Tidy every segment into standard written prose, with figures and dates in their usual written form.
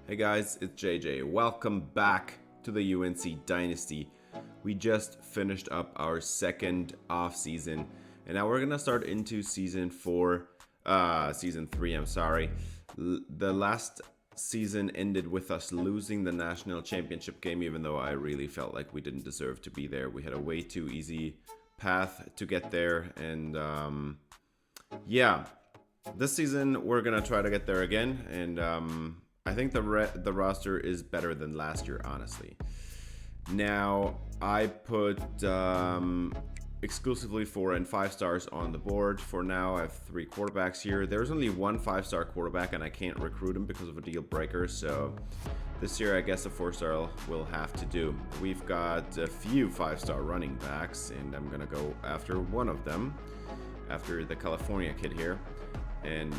Hey guys, it's JJ. Welcome back to the UNC Dynasty. We just finished up our second off season, and now we're gonna start into season 3. I'm sorry. The last season ended with us losing the national championship game, even though I really felt like we didn't deserve to be there. We had a way too easy path to get there, and this season we're gonna try to get there again, and I think the roster is better than last year, honestly. Now, I put exclusively 4 and 5 stars on the board. For now, I have 3 quarterbacks here. There's only one 5-star quarterback, and I can't recruit him because of a deal breaker. So this year, I guess a 4-star will have to do. We've got a few 5-star running backs, and I'm going to go after one of them, after the California kid here. And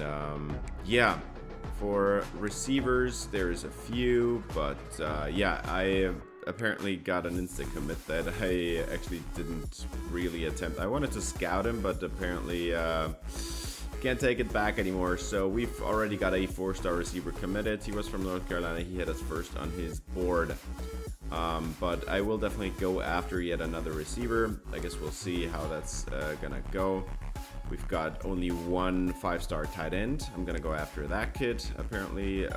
for receivers, there's a few, but I apparently got an instant commit that I actually didn't really attempt. I wanted to scout him, but apparently can't take it back anymore. So we've already got a 4-star receiver committed. He was from North Carolina. He had us first on his board. But I will definitely go after yet another receiver. I guess we'll see how that's gonna go. We've got only one 5-star tight end. I'm gonna go after that kid. Apparently,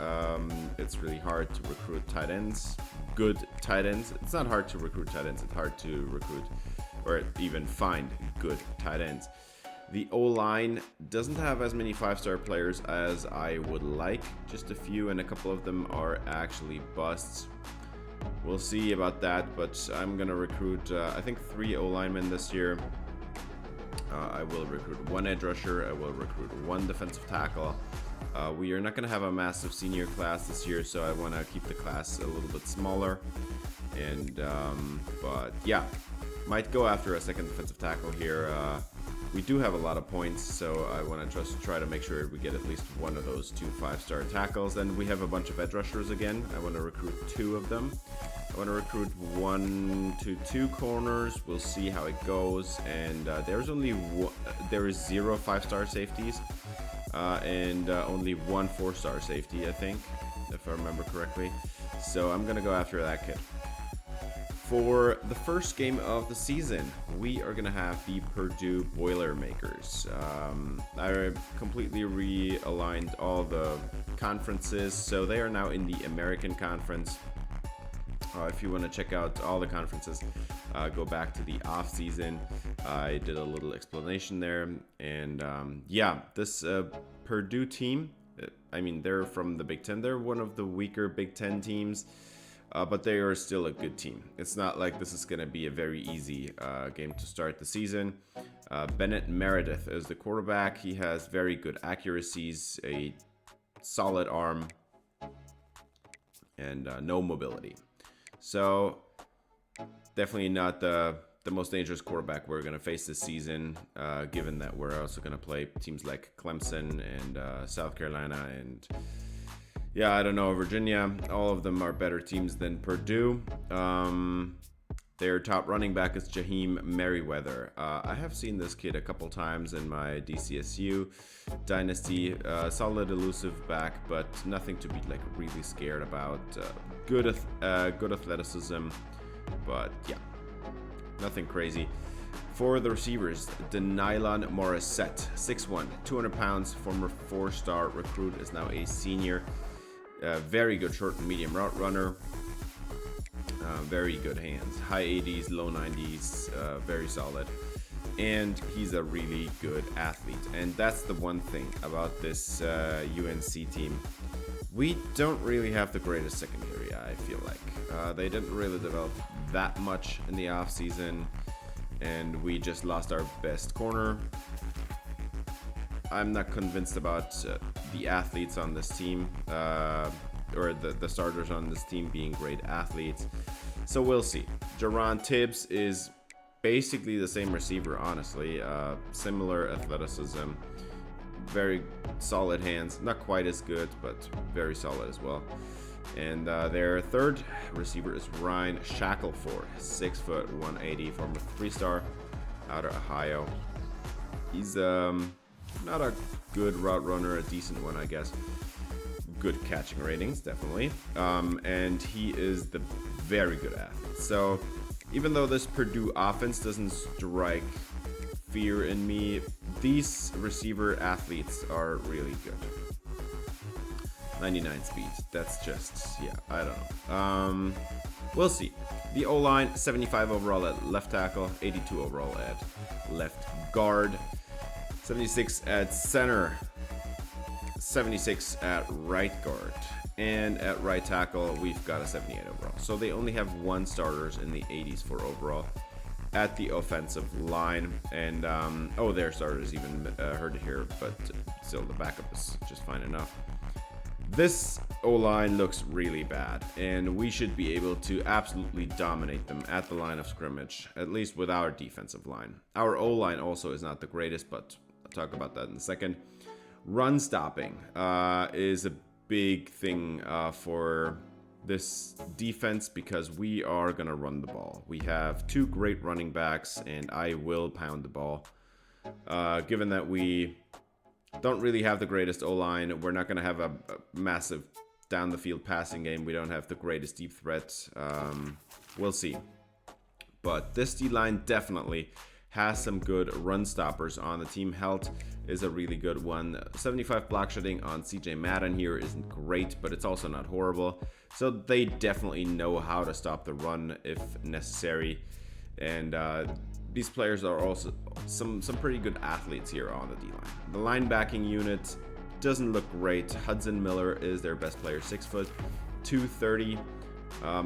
it's really hard to recruit tight ends. Good tight ends. It's not hard to recruit tight ends. It's hard to recruit or even find good tight ends. The O-line doesn't have as many 5-star players as I would like. Just a few, and a couple of them are actually busts. We'll see about that, but I'm gonna recruit, I think, 3 O-linemen this year. I will recruit 1 edge rusher. I will recruit 1 defensive tackle. We are not going to have a massive senior class this year, so I want to keep the class a little bit smaller. And but yeah, might go after a second defensive tackle here. We do have a lot of points, so I want to just try to make sure we get at least one of those 2 5-star tackles. Then we have a bunch of edge rushers again. I want to recruit 2 of them. I want to recruit 1 to 2 corners. We'll see how it goes. And there is 0 5-star safeties and only 1 4-star safety, I think, if I remember correctly. So I'm gonna go after that kid. For the first game of the season, we are gonna have the Purdue Boilermakers. I completely realigned all the conferences, so they are now in the American Conference. If you want to check out all the conferences, go back to the off season. I did a little explanation there, and this Purdue team, they're from the Big Ten. They're one of the weaker Big Ten teams, but they are still a good team. It's not like this is going to be a very easy game to start the season. Bennett Meredith is the quarterback. He has very good accuracies, a solid arm, and no mobility. So definitely not the most dangerous quarterback we're going to face this season, given that we're also going to play teams like Clemson and South Carolina and, Virginia. All of them are better teams than Purdue. Their top running back is Jaheim Merriweather. I have seen this kid a couple times in my DCSU Dynasty. Solid, elusive back, but nothing to be really scared about. Good athleticism, but nothing crazy. For the receivers, Denylon Morissette, 6'1", 200 pounds, former 4-star recruit, is now a senior. Very good short and medium route runner. Very good hands. High 80s, low 90s, very solid. And he's a really good athlete. And that's the one thing about this UNC team. We don't really have the greatest secondary, I feel like. They didn't really develop that much in the offseason, and we just lost our best corner. I'm not convinced about the athletes on this team, or the starters on this team being great athletes. So we'll see. Jaron Tibbs is basically the same receiver, honestly. Similar athleticism. Very solid hands. Not quite as good, but very solid as well. And their third receiver is Ryan Shackelford, 6', 180, former 3-star out of Ohio. He's not a good route runner, a decent one, I guess. good catching ratings, definitely. And he is the very good athlete. So even though this Purdue offense doesn't strike fear in me, these receiver athletes are really good. 99 speed. That's just, yeah, I don't know. We'll see. The O-line, 75 overall at left tackle, 82 overall at left guard, 76 at center, 76 at right guard, and at right tackle, we've got a 78 overall. So they only have one starters in the 80s for overall at the offensive line. And, their starter is even hurt here, but still the backup is just fine enough. This O-line looks really bad, and we should be able to absolutely dominate them at the line of scrimmage, at least with our defensive line. Our O-line also is not the greatest, but I'll talk about that in a second. Run stopping is a big thing for this defense because we are going to run the ball. We have two great running backs, and I will pound the ball. Given that we don't really have the greatest O-line, we're not going to have a massive down the field passing game. We don't have the greatest deep threat. We'll see. But this D-line definitely has some good run stoppers on the team. Health is a really good one. 75 block shedding on CJ Madden here isn't great, but it's also not horrible. So they definitely know how to stop the run if necessary. And these players are also some pretty good athletes here on the D-line. The linebacking unit doesn't look great. Hudson Miller is their best player, 6 foot, 230.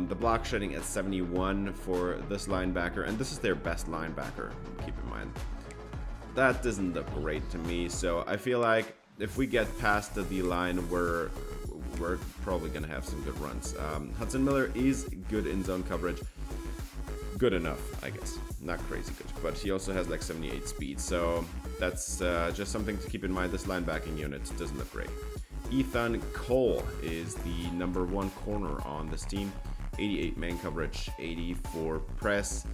The block shedding at 71 for this linebacker, and this is their best linebacker, keep in mind. That doesn't look great to me, so I feel like if we get past the D-line, we're probably going to have some good runs. Hudson Miller is good in zone coverage. Good enough, I guess. Not crazy good, but he also has like 78 speed, so that's just something to keep in mind. This linebacking unit doesn't look great. Ethan Cole is the number 1 corner on this team. 88 man coverage, 84 press.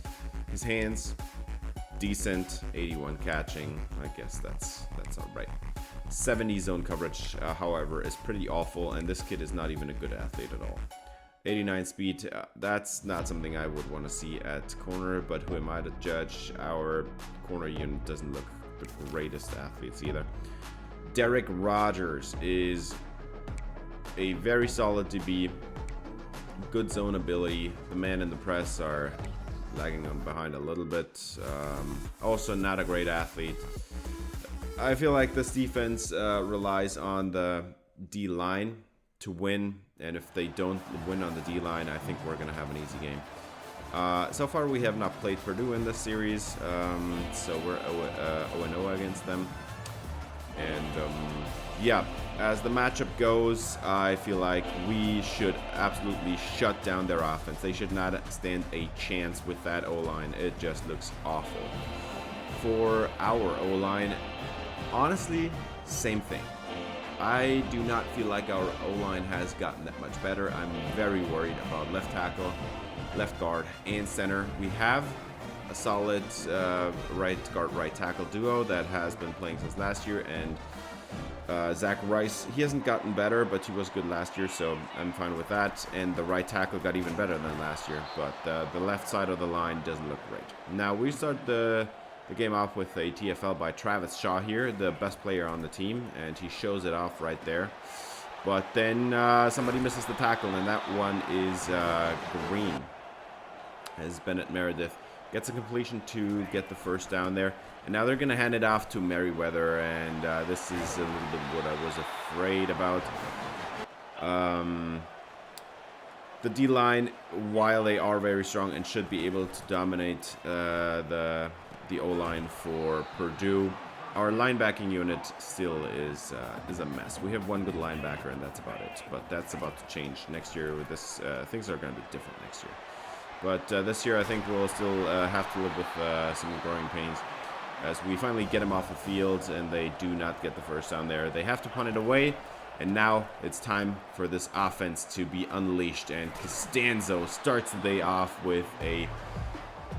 His hands, decent. 81 catching. I guess that's all right. 70 zone coverage, however, is pretty awful, and this kid is not even a good athlete at all. 89 speed, that's not something I would want to see at corner, but who am I to judge? Our corner unit doesn't look the greatest athletes either. Derek Rogers is a very solid DB, good zone ability. The man in the press are lagging on behind a little bit. Also not a great athlete. I feel like this defense relies on the D-line to win, and if they don't win on the D-line, I think we're going to have an easy game. So far we have not played Purdue in this series, so we're 0-0 against them. And yeah, as the matchup goes, I feel like we should absolutely shut down their offense. They should not stand a chance with that O-line. It just looks awful. For our O-line, honestly, same thing. I do not feel like our O-line has gotten that much better. I'm very worried about left tackle, left guard, and center. We have a solid right guard, right tackle duo that has been playing since last year, and Zach Rice, he hasn't gotten better, but he was good last year, so I'm fine with that. And the right tackle got even better than last year, but the left side of the line doesn't look great. Now we start the game off with a TFL by Travis Shaw here, the best player on the team, and he shows it off right there. But then somebody misses the tackle, and that one is Green, as Bennett Meredith gets a completion to get the first down there. And now they're going to hand it off to Merriweather, and this is a little bit what I was afraid about. The D-line, while they are very strong and should be able to dominate the O-line for Purdue, our linebacking unit still is a mess. We have one good linebacker, and that's about it. But that's about to change next year. With this, things are going to be different next year. But this year, I think we'll still have to live with some growing pains as we finally get them off the field, and they do not get the first down there. They have to punt it away, and now it's time for this offense to be unleashed. And Costanzo starts the day off with a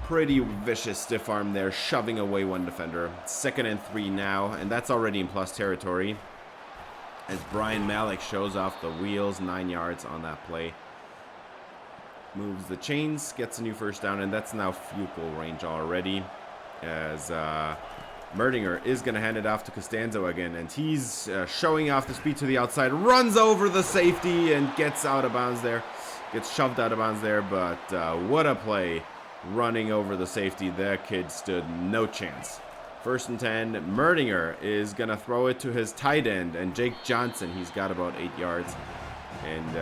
pretty vicious stiff arm there, shoving away one defender. 2nd and 3 now, and that's already in plus territory. as Brian Malik shows off the wheels, 9 yards on that play. Moves the chains, gets a new first down, and that's now field goal range already, as Merdinger is going to hand it off to Costanzo again, and he's showing off the speed to the outside, runs over the safety, and gets out of bounds there. Gets shoved out of bounds there, but what a play. Running over the safety. That kid stood no chance. 1st and 10. Merdinger is going to throw it to his tight end, and Jake Johnson, he's got about 8 yards. And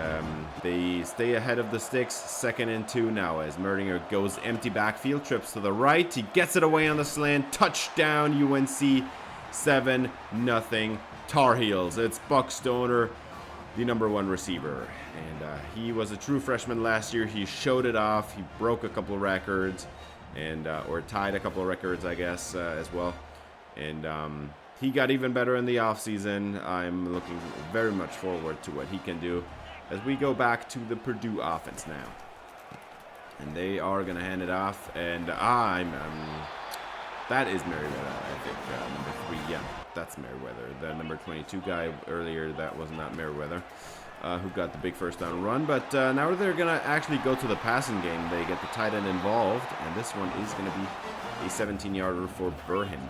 they stay ahead of the sticks. 2nd and 2 now as Merdinger goes empty backfield, trips to the right. He gets it away on the slant. Touchdown, UNC. 7-0 Tar Heels. It's Buck Stoner, the #1 receiver. And he was a true freshman last year. He showed it off. He broke a couple of records, and or tied a couple of records, I guess, as well. And he got even better in the offseason. I'm looking very much forward to what he can do as we go back to the Purdue offense now. And they are going to hand it off. And that is Merriweather, I think, #3. Yeah, that's Merriweather. The number 22 guy earlier, that was not Merriweather, who got the big first down run. But now they're going to actually go to the passing game. They get the tight end involved. And this one is going to be a 17-yarder for Burhan.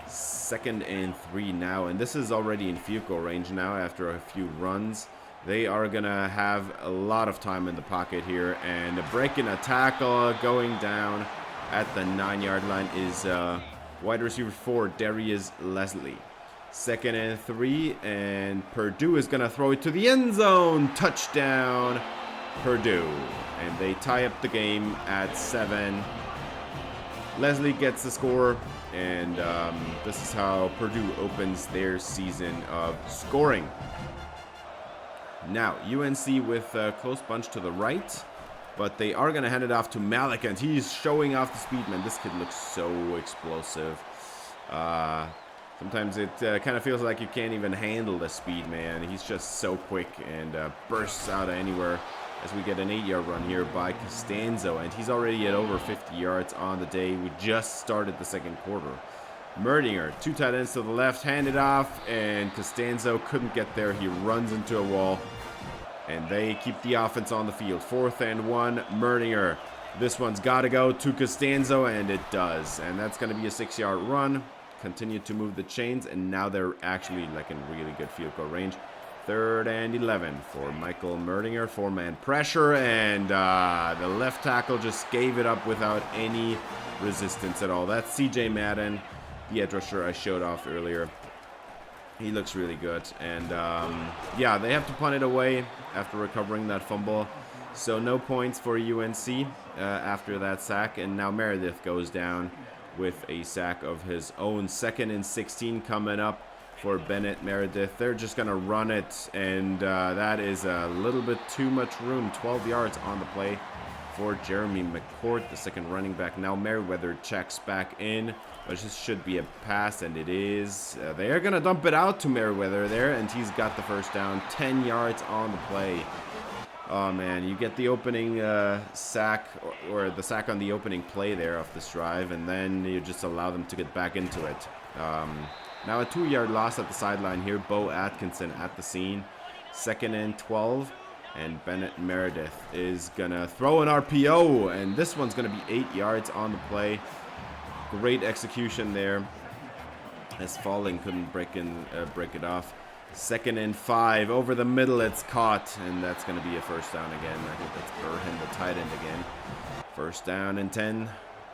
2nd and 3 now, and this is already in field goal range now after a few runs. They are gonna have a lot of time in the pocket here, and breaking a tackle, going down at the 9-yard line is wide receiver 4, Darius Leslie. 2nd and 3, and Purdue is gonna throw it to the end zone. Touchdown, Purdue, and they tie up the game at 7. Leslie gets the score. And this is how Purdue opens their season of scoring. Now, UNC with a close bunch to the right, but they are going to hand it off to Malik, and he's showing off the speed. Man, this kid looks so explosive. Sometimes it kind of feels like you can't even handle the speed, man. He's just so quick and bursts out of anywhere. As we get an 8-yard run here by Costanzo, and he's already at over 50 yards on the day. We just started the 2nd quarter. Merdinger, 2 tight ends to the left, handed off, and Costanzo couldn't get there. He runs into a wall, and they keep the offense on the field. 4th and 1, Merdinger. This one's got to go to Costanzo, and it does. And that's going to be a 6-yard run. Continue to move the chains, and now they're actually like in really good field goal range. 3rd and 11 for Michael Merdinger. 4-man pressure, and the left tackle just gave it up without any resistance at all. That's CJ Madden, the edge rusher I showed off earlier. He looks really good. And yeah, they have to punt it away after recovering that fumble. So no points for UNC after that sack. And now Meredith goes down with a sack of his own. 2nd and 16 coming up for Bennett Meredith. They're just going to run it, and that is a little bit too much room. 12 yards on the play for Jeremy McCourt, the 2nd running back. Now Merriweather checks back in, but this should be a pass, and it is. They are going to dump it out to Merriweather there, and he's got the first down. 10 yards on the play. Oh, man, you get the opening sack, or the sack on the opening play there off this drive, and then you just allow them to get back into it. Now a 2-yard loss at the sideline here. Bo Atkinson at the scene. 2nd and 12. And Bennett Meredith is going to throw an RPO. And this one's going to be 8 yards on the play. Great execution there, as Falling couldn't break it off. 2nd and 5. Over the middle, it's caught. And that's going to be a first down again. I think that's Burhan, the tight end again. 1st down and 10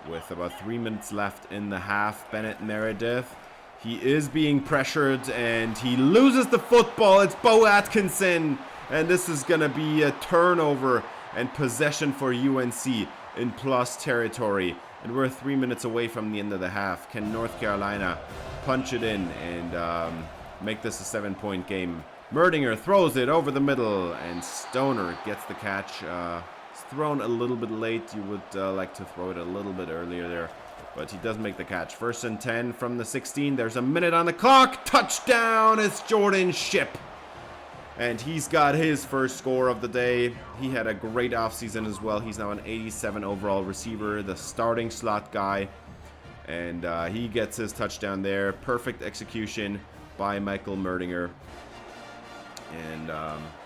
with about 3 minutes left in the half. Bennett Meredith. He is being pressured, and he loses the football. It's Bo Atkinson, and this is going to be a turnover and possession for UNC in plus territory. And we're 3 minutes away from the end of the half. Can North Carolina punch it in and make this a 7-point game? Merdinger throws it over the middle, and Stoner gets the catch. It's thrown a little bit late. You would like to throw it a little bit earlier there, but he does make the catch. 1st and 10 from the 16. There's a minute on the clock. Touchdown! It's Jordan Shipp. And he's got his first score of the day. He had a great offseason as well. He's now an 87 overall receiver, the starting slot guy. And he gets his touchdown there. Perfect execution by Michael Merdinger. And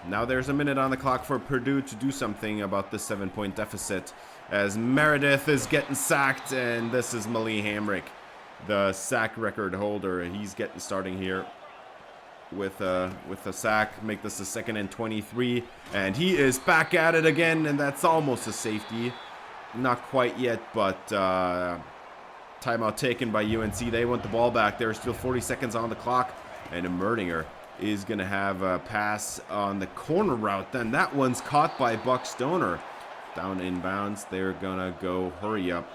now there's a minute on the clock for Purdue to do something about this 7-point deficit, as Meredith is getting sacked, and this is Malik Hamrick, the sack record holder. He's getting starting here with a sack, make this a 2nd and 23, and he is back at it again, and that's almost a safety. Not quite yet, but timeout taken by UNC. They want the ball back. There's still 40 seconds on the clock, and Merdinger is going to have a pass on the corner route. Then that one's caught by Buck Stoner. Down in bounds. They're going to go hurry up.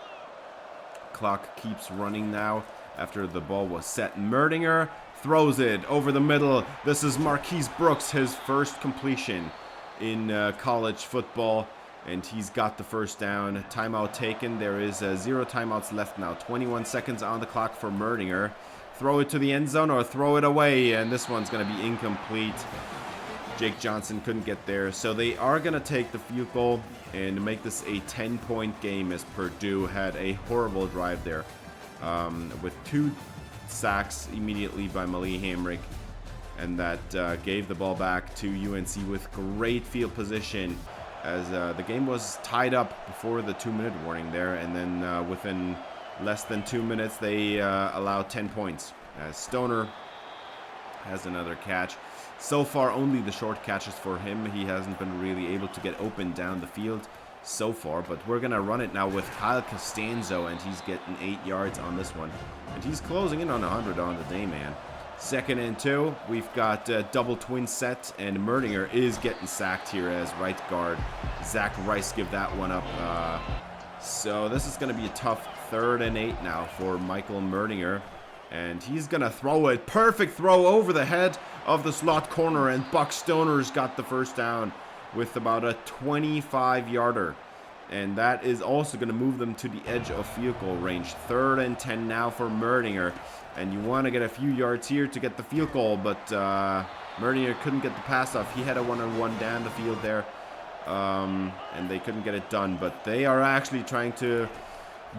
Clock keeps running now after the ball was set. Merdinger throws it over the middle. This is Marquise Brooks, his first completion in college football. And he's got the first down. Timeout taken. There is 0 timeouts left now. 21 seconds on the clock for Merdinger. Throw it to the end zone or throw it away. And this one's going to be incomplete. Jake Johnson couldn't get there. So they are going to take the field goal and make this a 10-point game, as Purdue had a horrible drive there with 2 sacks immediately by Malik Hamrick. And that gave the ball back to UNC with great field position, as the game was tied up before the 2-minute warning there, and then within less than 2 minutes they allowed 10 points, as Stoner has another catch. So far only the short catches for him. He hasn't been really able to get open down the field so far, but we're gonna run it now with Kyle Costanzo, and he's getting 8 yards on this one, and he's closing in on 100 on the day, man. 2nd and 2. We've got double twin set, and Merdinger is getting sacked here as right guard Zach Rice give that one up. So this is going to be a tough 3rd and 8 now for Michael Merdinger, and he's going to throw it. Perfect throw over the head of the slot corner, and Buck Stoner's got the first down with about a 25-yarder. And that is also going to move them to the edge of field goal range. 3rd and 10 now for Merdinger. And you want to get a few yards here to get the field goal, but Merdinger couldn't get the pass off. He had a one-on-one down the field there, and they couldn't get it done. But they are actually trying to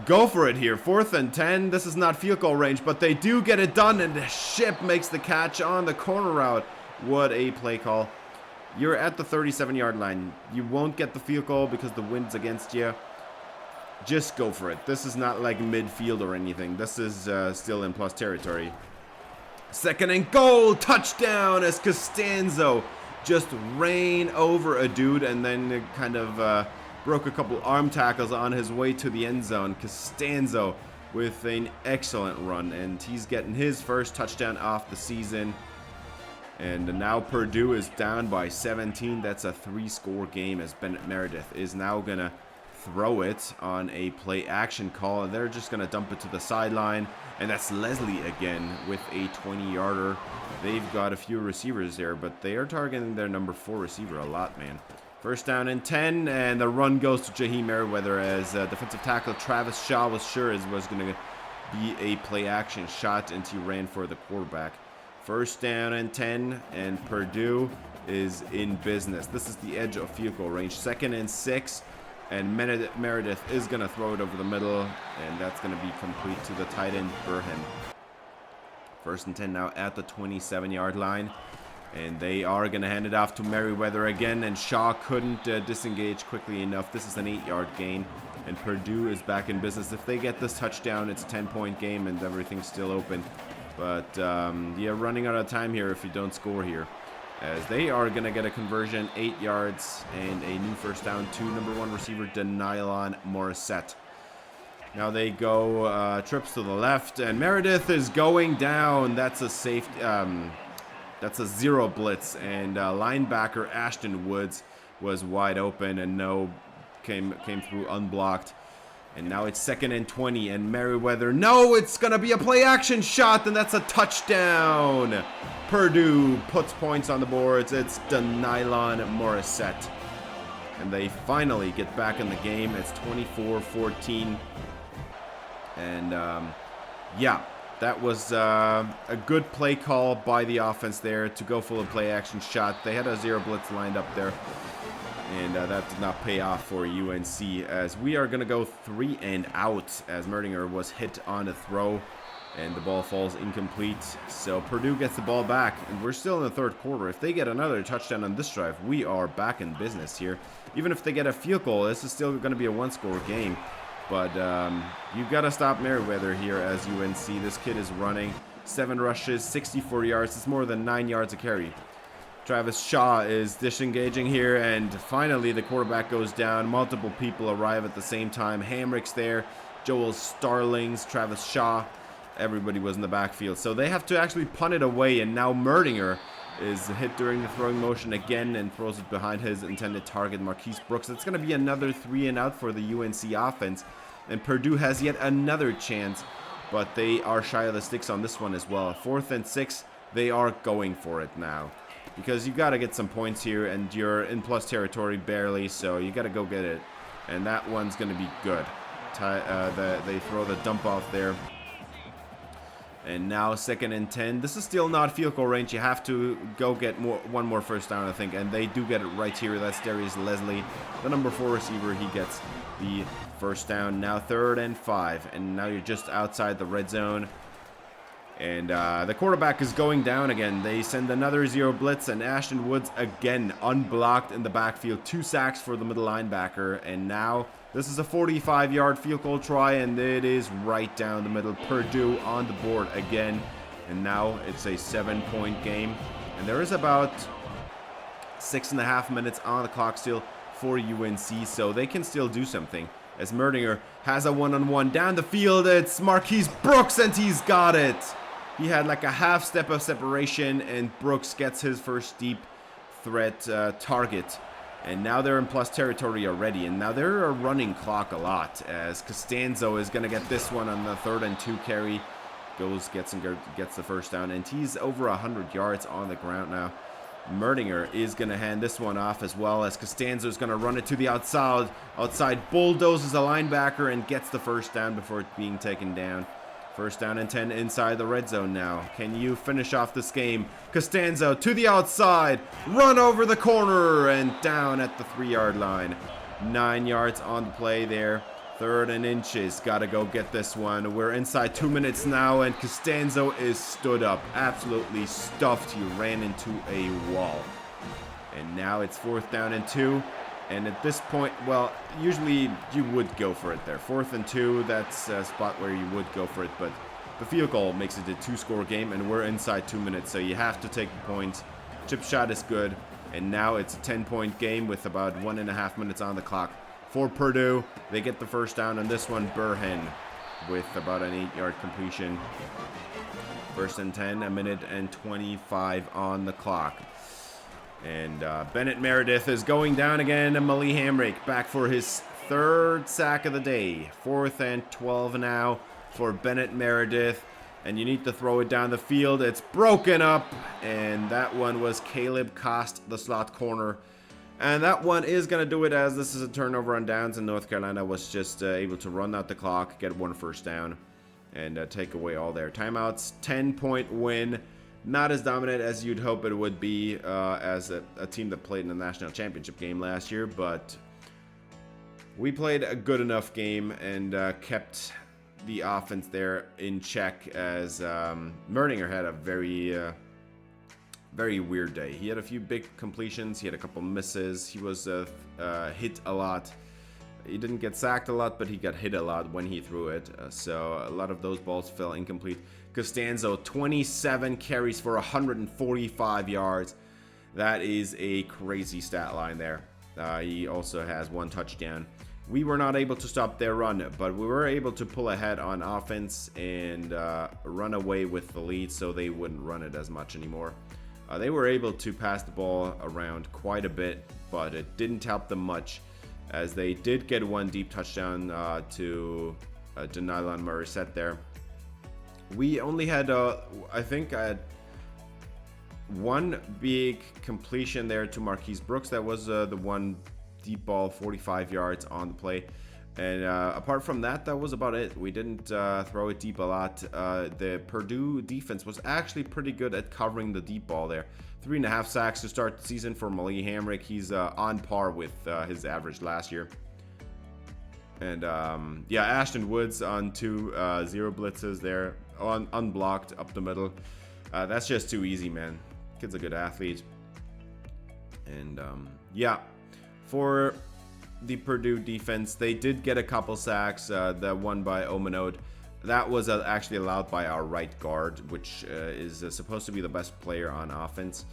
go for it here. 4th and 10. This is not field goal range, but they do get it done, and the Ship makes the catch on the corner route. What a play call. You're at the 37-yard line. You won't get the field goal because the wind's against you. Just go for it. This is not like midfield or anything. This is still in plus territory. 2nd and goal. Touchdown, as Costanzo just ran over a dude and then kind of broke a couple arm tackles on his way to the end zone. Costanzo with an excellent run, and he's getting his first touchdown off the season. And now Purdue is down by 17. That's a 3-score game, as Bennett Meredith is now going to throw it on a play action call, and they're just going to dump it to the sideline, and that's Leslie again with a 20-yarder. They've got a few receivers there, but they are targeting their number 4 receiver a lot, man. 1st down and 10, and the run goes to Jaheim Merriweather, as defensive tackle Travis Shaw was sure it was going to be a play action shot, and he ran for the quarterback. 1st down and 10, and Purdue is in business. This is the edge of field goal range. 2nd and 6. And Meredith is going to throw it over the middle, and that's going to be complete to the tight end, Burhan. 1st and 10 now at the 27-yard line. And they are going to hand it off to Merriweather again, and Shaw couldn't disengage quickly enough. This is an 8-yard gain, and Purdue is back in business. If they get this touchdown, it's a 10-point game, and everything's still open. But, yeah, running out of time here if you don't score here, as they are going to get a conversion, 8 yards, and a new first down to number 1 receiver, Denylon Morissette. Now they go trips to the left, and Meredith is going down. That's a safety. That's a 0 blitz, and linebacker Ashton Woods was wide open, and came through unblocked. And now it's 2nd and 20, and Merriweather, no, it's going to be a play-action shot, and that's a touchdown. Purdue puts points on the boards. It's Denylon Morissette. And they finally get back in the game. It's 24-14. And, yeah, that was a good play call by the offense there to go for a play-action shot. They had a 0 blitz lined up there. And that did not pay off for UNC, as we are going to go 3 and out, as Merdinger was hit on a throw. And the ball falls incomplete. So Purdue gets the ball back, and we're still in the third quarter. If they get another touchdown on this drive, we are back in business here. Even if they get a field goal, this is still going to be a one-score game. But you've got to stop Merriweather here as UNC. This kid is running 7 rushes, 64 yards. It's more than 9 yards a carry. Travis Shaw is disengaging here, and finally the quarterback goes down. Multiple people arrive at the same time. Hamrick's there, Joel Starlings, Travis Shaw. Everybody was in the backfield. So they have to actually punt it away, and now Merdinger is hit during the throwing motion again and throws it behind his intended target, Marquise Brooks. It's going to be another 3-and-out for the UNC offense, and Purdue has yet another chance, but they are shy of the sticks on this one as well. 4th and 6, they are going for it now, because you got to get some points here, and you're in plus territory barely, so you got to go get it, and that one's going to be good. They throw the dump off there. And now 2nd and 10. This is still not field goal range. You have to go get one more first down, I think. And they do get it right here. That's Darius Leslie, the number 4 receiver. He gets the first down. Now 3rd and 5. And now you're just outside the red zone. And the quarterback is going down again. They send another zero blitz. And Ashton Woods again unblocked in the backfield. 2 sacks for the middle linebacker. And now this is a 45-yard field goal try, and it is right down the middle. Purdue on the board again, and now it's a 7-point game. And there is about 6.5 minutes on the clock still for UNC, so they can still do something. As Merdinger has a one-on-one down the field, it's Marquise Brooks, and he's got it. He had like a half step of separation, and Brooks gets his first deep threat target. And now they're in plus territory already. And now they're running clock a lot, as Costanzo is going to get this one on the 3rd and 2 carry. Gets the first down. And he's over 100 yards on the ground now. Merdinger is going to hand this one off, as well as Costanzo is going to run it to the outside. Bulldozes a linebacker and gets the first down before it being taken down. 1st down and 10 inside the red zone now. Can you finish off this game? Costanzo to the outside. Run over the corner and down at the 3-yard line. 9 yards on the play there. 3rd and inches. Got to go get this one. We're inside 2 minutes now, and Costanzo is stood up. Absolutely stuffed. He ran into a wall. And now it's 4th down and 2. And at this point, well, usually you would go for it there. 4th and 2, that's a spot where you would go for it. But the field goal makes it a 2-score game, and we're inside 2 minutes. So you have to take the points. Chip shot is good. And now it's a 10-point game with about 1.5 minutes on the clock. For Purdue, they get the first down on this one. Burhan with about an 8-yard completion. 1st and 10, 1:25 on the clock. And Bennett Meredith is going down again, and Malik Hamrick back for his 3rd sack of the day. 4th and 12 now for Bennett Meredith. And you need to throw it down the field. It's broken up, and that one was Caleb Cost, the slot corner. And that one is going to do it, as this is a turnover on downs, and North Carolina was just able to run out the clock, get 1 first down, and take away all their timeouts. 10-point win. Not as dominant as you'd hope it would be as a team that played in the national championship game last year, but we played a good enough game and kept the offense there in check, as Merdinger had a very weird day. He had a few big completions, he had a couple misses, he was hit a lot. He didn't get sacked a lot, but he got hit a lot when he threw it. So a lot of those balls fell incomplete. Costanzo, 27 carries for 145 yards. That is a crazy stat line there. He also has 1 touchdown. We were not able to stop their run, but we were able to pull ahead on offense and run away with the lead, so they wouldn't run it as much anymore. They were able to pass the ball around quite a bit, but it didn't help them much, as they did get 1 deep touchdown to Denylon Morissette there. We only had, I think I had 1 big completion there to Marquise Brooks. That was the 1 deep ball, 45 yards on the play. And apart from that, that was about it. We didn't throw it deep a lot. The Purdue defense was actually pretty good at covering the deep ball there. 3.5 sacks to start the season for Malik Hamrick. He's on par with his average last year. And yeah, Ashton Woods on 2 zero blitzes there. unblocked up the middle. That's just too easy, man. Kid's a good athlete. And yeah, for the Purdue defense, they did get a couple sacks. The one by Omenode, that was actually allowed by our right guard, which is supposed to be the best player on offense.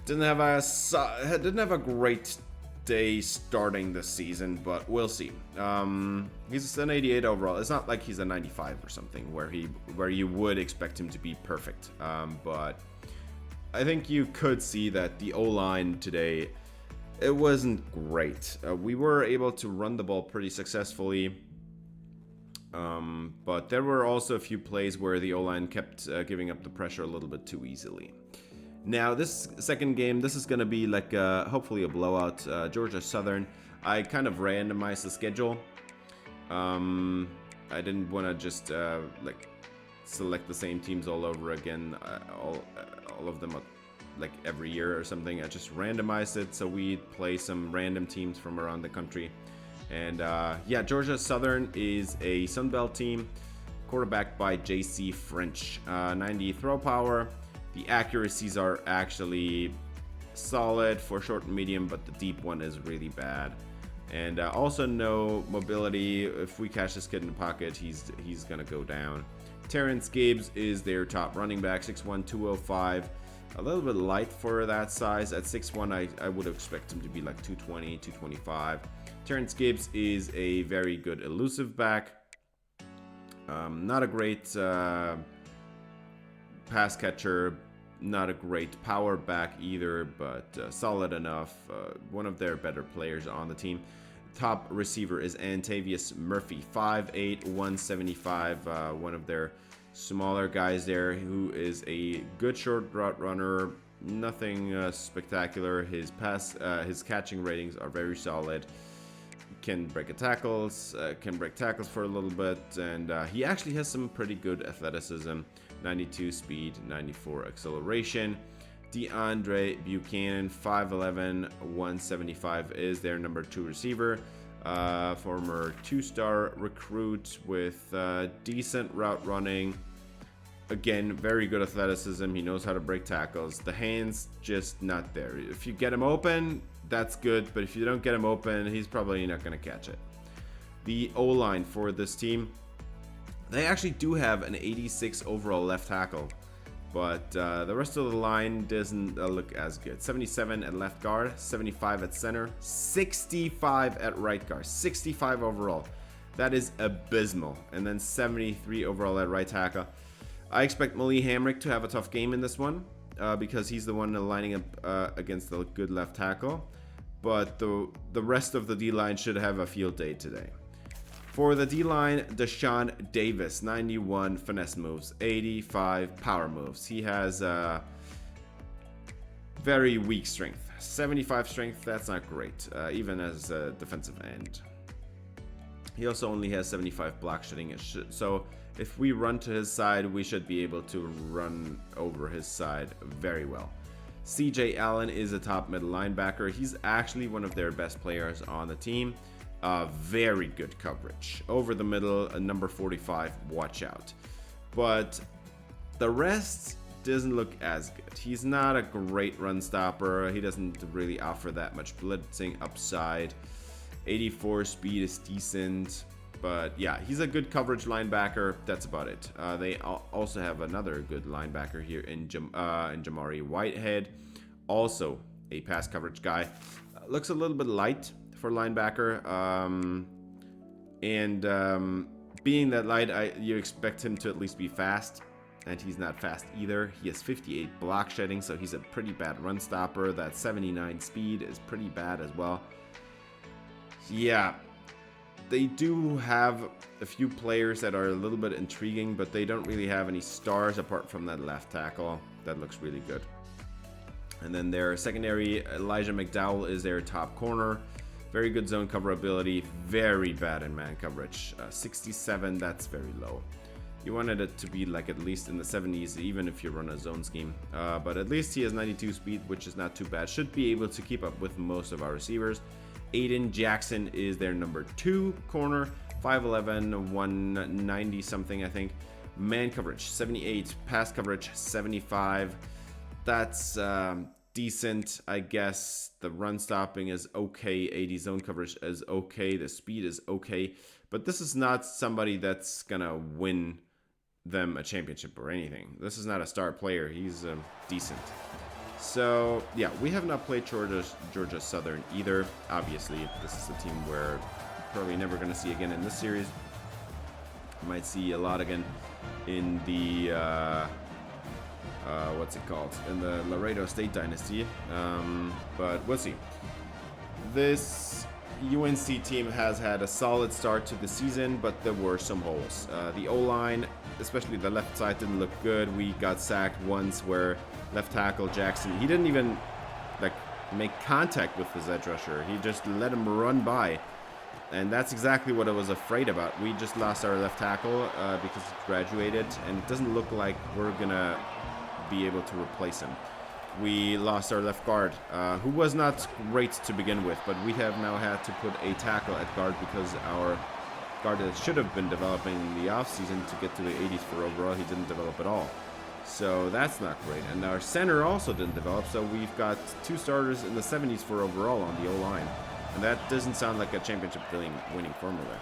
Didn't have a great day starting this season, but we'll see. He's an 88 overall. It's not like he's a 95 or something where you would expect him to be perfect. But I think you could see that the O-line today, it wasn't great. We were able to run the ball pretty successfully, but there were also a few plays where the O-line kept giving up the pressure a little bit too easily. Now, this second game, this is going to be like hopefully a blowout. Georgia Southern. I kind of randomized the schedule. I didn't want to just like select the same teams all over again, all of them like every year or something. I just randomized it so we play some random teams from around the country. And yeah, Georgia Southern is a Sun Belt team, quarterbacked by JC French. 90 throw power. The accuracies are actually solid for short and medium, but the deep one is really bad. And also no mobility. If we catch this kid in the pocket, he's gonna go down. Terrence Gibbs is their top running back, 6'1", 205. A little bit light for that size. At 6'1", I would expect him to be like 220, 225. Terrence Gibbs is a very good elusive back. Not a great pass catcher, not a great power back either, but solid enough. One of their better players on the team. Top receiver is Antavius Murphy, 5'8", 175. One of their smaller guys there, who is a good short route runner. Nothing spectacular. His catching ratings are very solid. Can break tackles for a little bit, and he actually has some pretty good athleticism. 92 speed, 94 acceleration. DeAndre Buchanan, 5'11", 175 is their number 2 receiver. Former 2-star recruit with decent route running. Again, very good athleticism. He knows how to break tackles. The hands just not there. If you get him open, that's good, but if you don't get him open, he's probably not going to catch it. The O-line for this team, they actually do have an 86 overall left tackle, but the rest of the line doesn't look as good. 77 at left guard, 75 at center, 65 at right guard, 65 overall. That is abysmal. And then 73 overall at right tackle. I expect Malik Hamrick to have a tough game in this one because he's the one lining up against the good left tackle. But the rest of the D-line should have a field day today. For the D-line, Deshaun Davis, 91 finesse moves, 85 power moves. He has very weak strength. 75 strength, that's not great, even as a defensive end. He also only has 75 block shedding, so if we run to his side, we should be able to run over his side very well. CJ Allen is a top middle linebacker. He's actually one of their best players on the team. Very good coverage. Over the middle, number 45, watch out. But the rest doesn't look as good. He's not a great run stopper. He doesn't really offer that much blitzing upside. 84 speed is decent. But yeah, he's a good coverage linebacker. That's about it. They also have another good linebacker here in Jamari Whitehead. Also a pass coverage guy. Looks a little bit light for linebacker. Being that light, you expect him to at least be fast. And he's not fast either. He has 58 block shedding, so he's a pretty bad run stopper. That 79 speed is pretty bad as well. Yeah, they do have a few players that are a little bit intriguing, but they don't really have any stars apart from that left tackle. That looks really good. And then their secondary, Elijah McDowell is their top corner. Very good zone cover ability, very bad in man coverage. 67, that's very low. You wanted it to be like at least in the 70s, even if you run a zone scheme. But at least he has 92 speed, which is not too bad. Should be able to keep up with most of our receivers. Aiden Jackson is their number 2 corner. 5'11", 190 something, I think. Man coverage, 78. Pass coverage, 75. That's decent, I guess. The run stopping is okay. 80 zone coverage is okay. The speed is okay. But this is not somebody that's going to win them a championship or anything. This is not a star player. He's decent. So, yeah, we have not played Georgia Southern either. Obviously, this is a team we're probably never going to see again in this series. Might see a lot again in the, what's it called? In the Laredo State Dynasty. But we'll see. This UNC team has had a solid start to the season, but there were some holes. The O-line, especially the left side, didn't look good. We got sacked once where left tackle Jackson, he didn't even like make contact with his edge rusher. He just let him run by. And that's exactly what I was afraid about. We just lost our left tackle because he graduated, and it doesn't look like we're going to be able to replace him. We lost our left guard, who was not great to begin with, but we have now had to put a tackle at guard because our guard that should have been developing in the offseason to get to the 80s for overall, he didn't develop at all. So that's not great. And our center also didn't develop, so we've got 2 starters in the 70s for overall on the O-line. And that doesn't sound like a championship winning formula.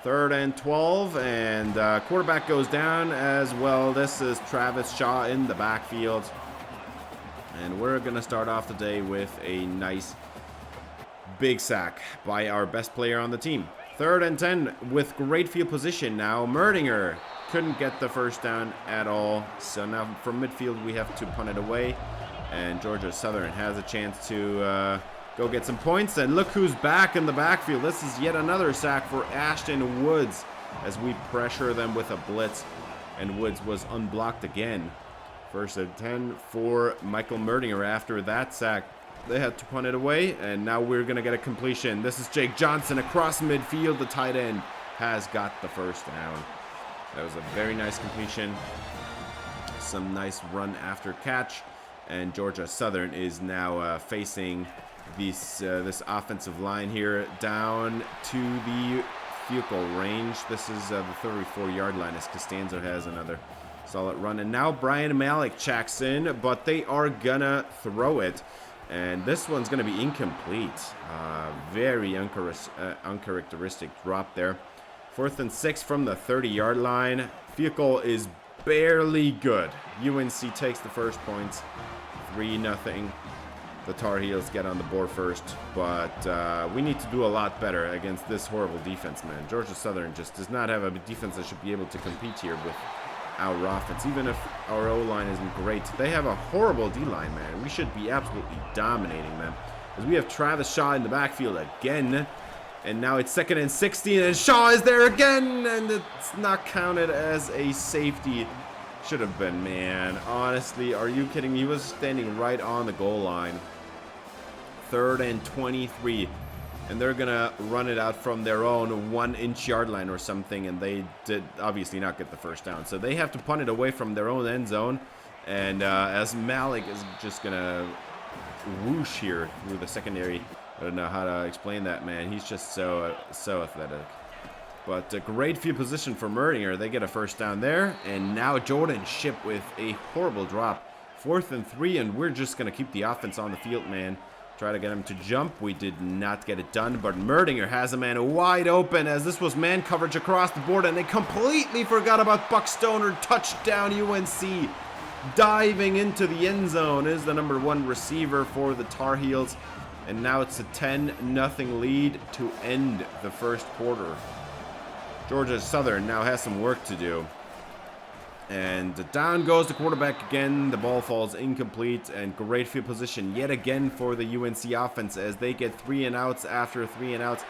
3rd and 12, and quarterback goes down as well. This is Travis Shaw in the backfield. And we're going to start off the day with a nice big sack by our best player on the team. 3rd and 10 with great field position now. Merdinger couldn't get the first down at all. So now from midfield we have to punt it away. And Georgia Southern has a chance to go get some points. And look who's back in the backfield. This is yet another sack for Ashton Woods as we pressure them with a blitz. And Woods was unblocked again. 1st and 10 for Michael Merdinger after that sack. They had to punt it away, and now we're going to get a completion. This is Jake Johnson across midfield. The tight end has got the first down. That was a very nice completion. Some nice run after catch. And Georgia Southern is now facing this offensive line here down to the field goal range. This is the 34-yard line as Costanzo has another solid run. And now Brian Malik checks in, but they are gonna throw it. And this one's gonna be incomplete. Very uncharacteristic drop there. 4th and 6 from the 30-yard line. Field goal is barely good. UNC takes the first points. 3-0. The Tar Heels get on the board first, but we need to do a lot better against this horrible defense, man. Georgia Southern just does not have a defense that should be able to compete here with our offense. Even if our O-line isn't great, they have a horrible D-line, man. We should be absolutely dominating them. As we have Travis Shaw in the backfield again, and now it's 2nd and 16, and Shaw is there again, and it's not counted as a safety. Should have been, man. Honestly, are you kidding me? He was standing right on the goal line. 3rd and 23. And they're going to run it out from their own 1-inch yard line or something. And they did obviously not get the first down. So they have to punt it away from their own end zone. And as Malik is just going to whoosh here through the secondary. I don't know how to explain that, man. He's just so athletic. But a great field position for Merdinger. They get a first down there. And now Jordan Ship with a horrible drop. 4th and 3, and we're just going to keep the offense on the field, man. Try to get him to jump. We did not get it done, but Merdinger has a man wide open as this was man coverage across the board, and they completely forgot about Buck Stoner. Touchdown UNC. Diving into the end zone is the #1 receiver for the Tar Heels. And now it's a 10-0 lead to end the first quarter. Georgia Southern now has some work to do. And down goes the quarterback again. The ball falls incomplete, and great field position yet again for the UNC offense as they get 3 and outs after 3 and outs.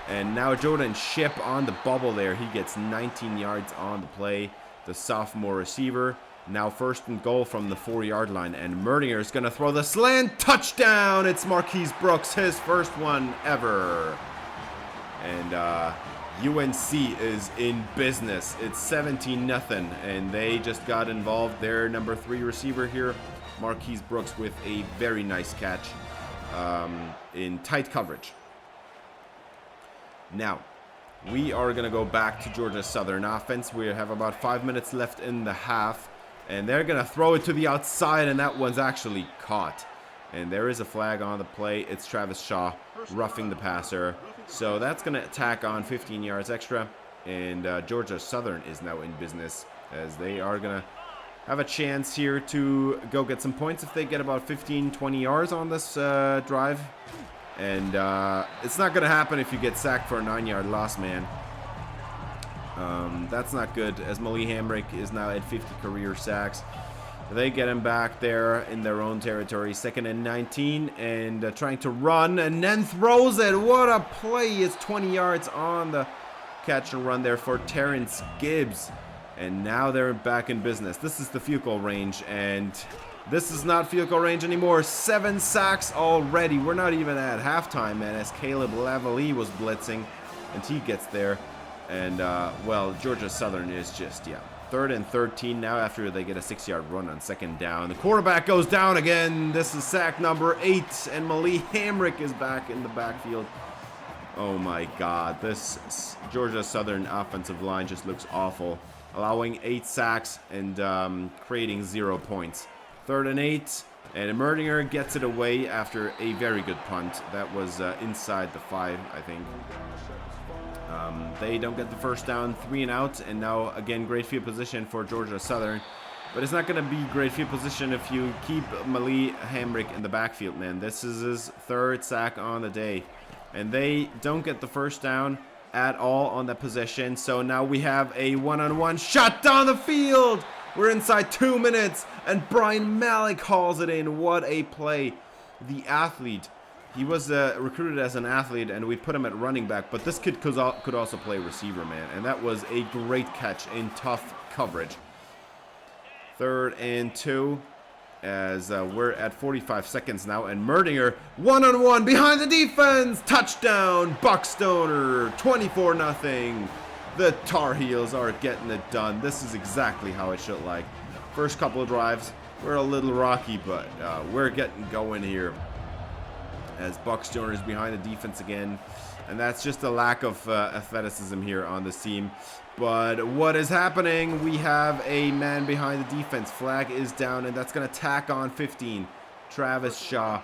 And now Jordan Ship on the bubble there. He gets 19 yards on the play. The sophomore receiver. Now 1st and goal from the 4-yard line, and Merdinger is going to throw the slant. Touchdown! It's Marquise Brooks, his first one ever. And UNC is in business. It's 17-0, and they just got involved. Their #3 receiver here, Marquise Brooks, with a very nice catch in tight coverage. Now, we are going to go back to Georgia Southern offense. We have about 5 minutes left in the half. And they're going to throw it to the outside, and that one's actually caught. And there is a flag on the play. It's Travis Shaw roughing the passer. So that's going to tack on 15 yards extra. And Georgia Southern is now in business, as they are going to have a chance here to go get some points if they get about 15-20 yards on this drive. And it's not going to happen if you get sacked for a 9-yard loss, man. That's not good, as Malik Hamrick is now at 50 career sacks. They get him back there in their own territory. 2nd and 19, and trying to run, and then throws it. What a play. It's 20 yards on the catch and run there for Terrence Gibbs. And now they're back in business. This is the field goal range, and this is not field goal range anymore. 7 sacks already. We're not even at halftime, man, as Caleb Lavalley was blitzing, and he gets there. And, well, Georgia Southern is just, 3rd and 13 now after they get a 6-yard run on 2nd down. The quarterback goes down again. This is sack number 8, and Malik Hamrick is back in the backfield. Oh, my God. This Georgia Southern offensive line just looks awful, allowing 8 sacks and creating 0 points. 3rd and 8, and Merdinger gets it away after a very good punt. That was inside the 5, I think. They don't get the first down, 3 and out, and now again great field position for Georgia Southern, but it's not going to be great field position if you keep Malik Hamrick in the backfield, man. This is his 3rd sack on the day, and they don't get the first down at all on that possession. So now we have a one-on-one shot down the field. We're inside 2 minutes, and Brian Malik hauls it in. What a play. The athlete. He was recruited as an athlete, and we put him at running back, but this kid could also play receiver, man, and that was a great catch in tough coverage. 3rd and 2, as we're at 45 seconds now, and Merdinger, one-on-one behind the defense, touchdown, Buckstoner, 24-0. The Tar Heels are getting it done. This is exactly how it should like. First couple of drives, we're a little rocky, but we're getting going here, as Buckstoner is behind the defense again. And that's just a lack of athleticism here on this team. But what is happening? We have a man behind the defense. Flag is down, and that's going to tack on 15. Travis Shaw.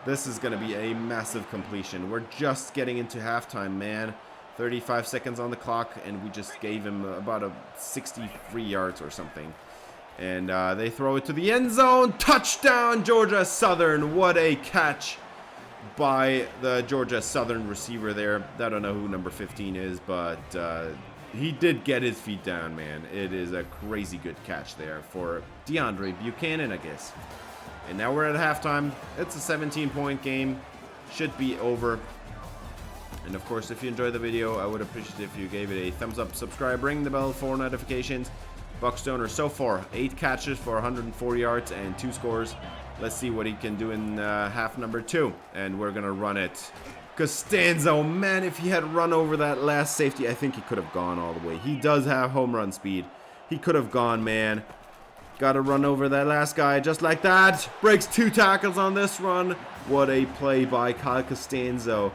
This is going to be a massive completion. We're just getting into halftime, man. 35 seconds on the clock, and we just gave him about 63 yards or something. And they throw it to the end zone. Touchdown, Georgia Southern. What a catch by the Georgia Southern receiver there. I don't know who number 15 is, but he did get his feet down, man. It is a crazy good catch there for DeAndre Buchanan, I guess. And now we're at halftime. It's a 17-point game. Should be over. And of course, if you enjoyed the video, I would appreciate it if you gave it a thumbs up, subscribe, ring the bell for notifications. Buckstoner so far, 8 catches for 104 yards and 2 scores. Let's see what he can do in half number 2. And we're going to run it. Costanzo, man, if he had run over that last safety, I think he could have gone all the way. He does have home run speed. He could have gone, man. Got to run over that last guy just like that. Breaks 2 tackles on this run. What a play by Kyle Costanzo.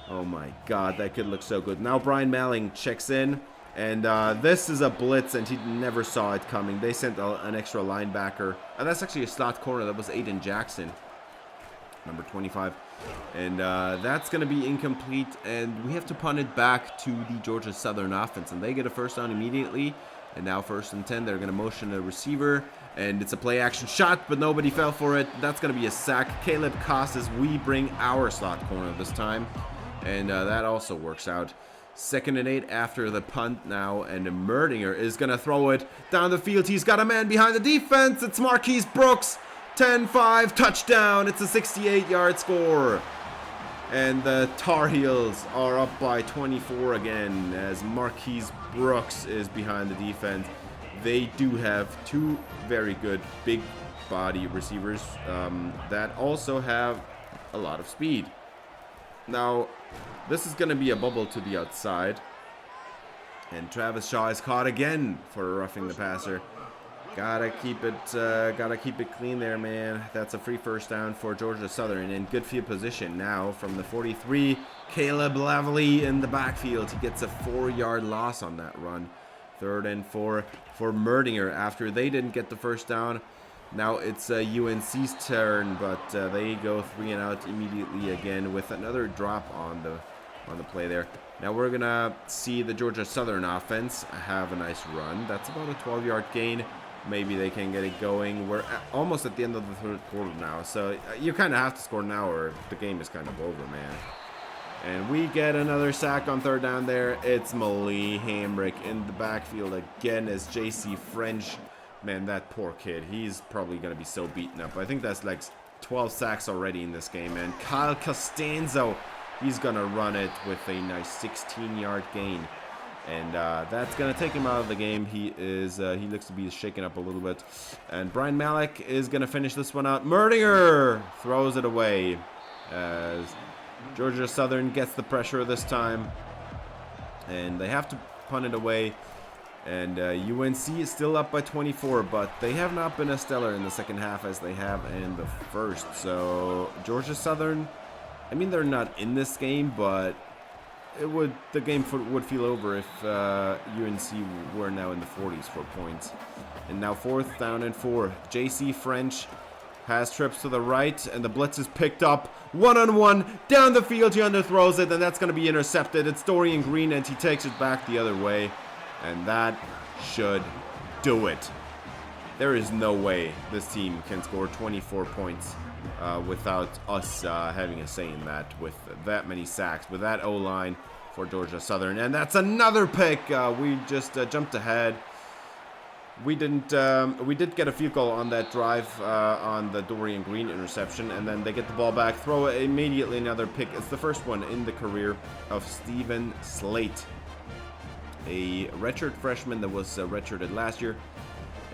Oh my God, that kid looks so good. Now Brian Malling checks in. And this is a blitz, and he never saw it coming. They sent an extra linebacker. And that's actually a slot corner. That was Aiden Jackson, number 25. And that's going to be incomplete. And we have to punt it back to the Georgia Southern offense. And they get a first down immediately. And now 1st and 10. They're going to motion a receiver. And it's a play-action shot, but nobody fell for it. That's going to be a sack. Caleb Costas, we bring our slot corner this time. And that also works out. 2nd and 8 after the punt now, and Merdinger is going to throw it down the field. He's got a man behind the defense. It's Marquise Brooks. 10-5, touchdown. It's a 68-yard score. And the Tar Heels are up by 24 again, as Marquise Brooks is behind the defense. They do have 2 very good big body receivers that also have a lot of speed. Now, this is going to be a bubble to the outside. And Travis Shaw is caught again for roughing the passer. Gotta keep it clean there, man. That's a free first down for Georgia Southern in good field position now from the 43. Caleb Lavely in the backfield. He gets a 4-yard loss on that run. 3rd and 4 for Merdinger after they didn't get the first down. Now it's UNC's turn, but they go 3 and out immediately again with another drop on the play there. Now we're gonna see the Georgia Southern offense have a nice run. That's about a 12-yard gain. Maybe they can get it going. We're almost at the end of the 3rd quarter now, so you kind of have to score now or the game is kind of over, man. And we get another sack on 3rd down there. It's Malik Hamrick in the backfield again as JC French. Man, that poor kid. He's probably going to be so beaten up. I think that's like 12 sacks already in this game. And Kyle Costanzo, he's going to run it with a nice 16-yard gain. And that's going to take him out of the game. He looks to be shaken up a little bit. And Brian Malik is going to finish this one out. Merdinger throws it away as Georgia Southern gets the pressure this time. And they have to punt it away. And UNC is still up by 24, but they have not been as stellar in the second half as they have in the first. So Georgia Southern, I mean, they're not in this game, but the game would feel over if UNC were now in the 40s for points. And now 4th down and 4. JC French has trips to the right, and the blitz is picked up. 1-on-1 down the field. He underthrows it, and that's going to be intercepted. It's Dorian Green, and he takes it back the other way. And that should do it. There is no way this team can score 24 points without us having a say in that, with that many sacks, with that O-line for Georgia Southern. And that's another pick. We just jumped ahead. We did get a field goal on that drive on the Dorian Green interception, and then they get the ball back, throw it immediately, another pick. It's the first one in the career of Stephen Slate, a redshirt freshman that was redshirted last year.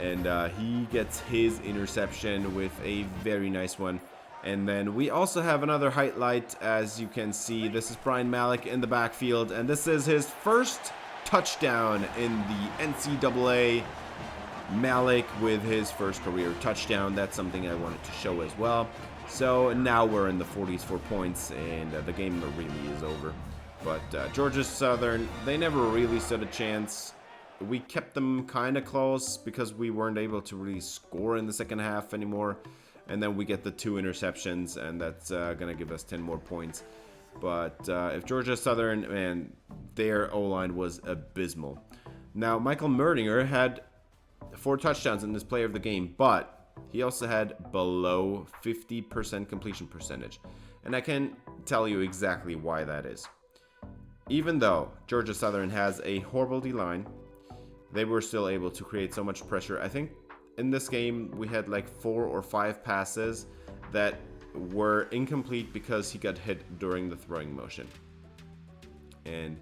And he gets his interception with a very nice one. And then we also have another highlight, as you can see. This is Brian Malik in the backfield, and this is his first touchdown in the NCAA. Malik with his first career touchdown. That's something I wanted to show as well. So now we're in the 40s for points, and the game really is over. But Georgia Southern, they never really stood a chance. We kept them kind of close because we weren't able to really score in the second half anymore. And then we get the 2 interceptions, and that's going to give us 10 more points. But if Georgia Southern, man, their O-line was abysmal. Now, Michael Merdinger had 4 touchdowns in this play of the game, but he also had below 50% completion percentage. And I can tell you exactly why that is. Even though Georgia Southern has a horrible D-line, they were still able to create so much pressure. I think in this game we had like 4 or 5 passes that were incomplete because he got hit during the throwing motion. And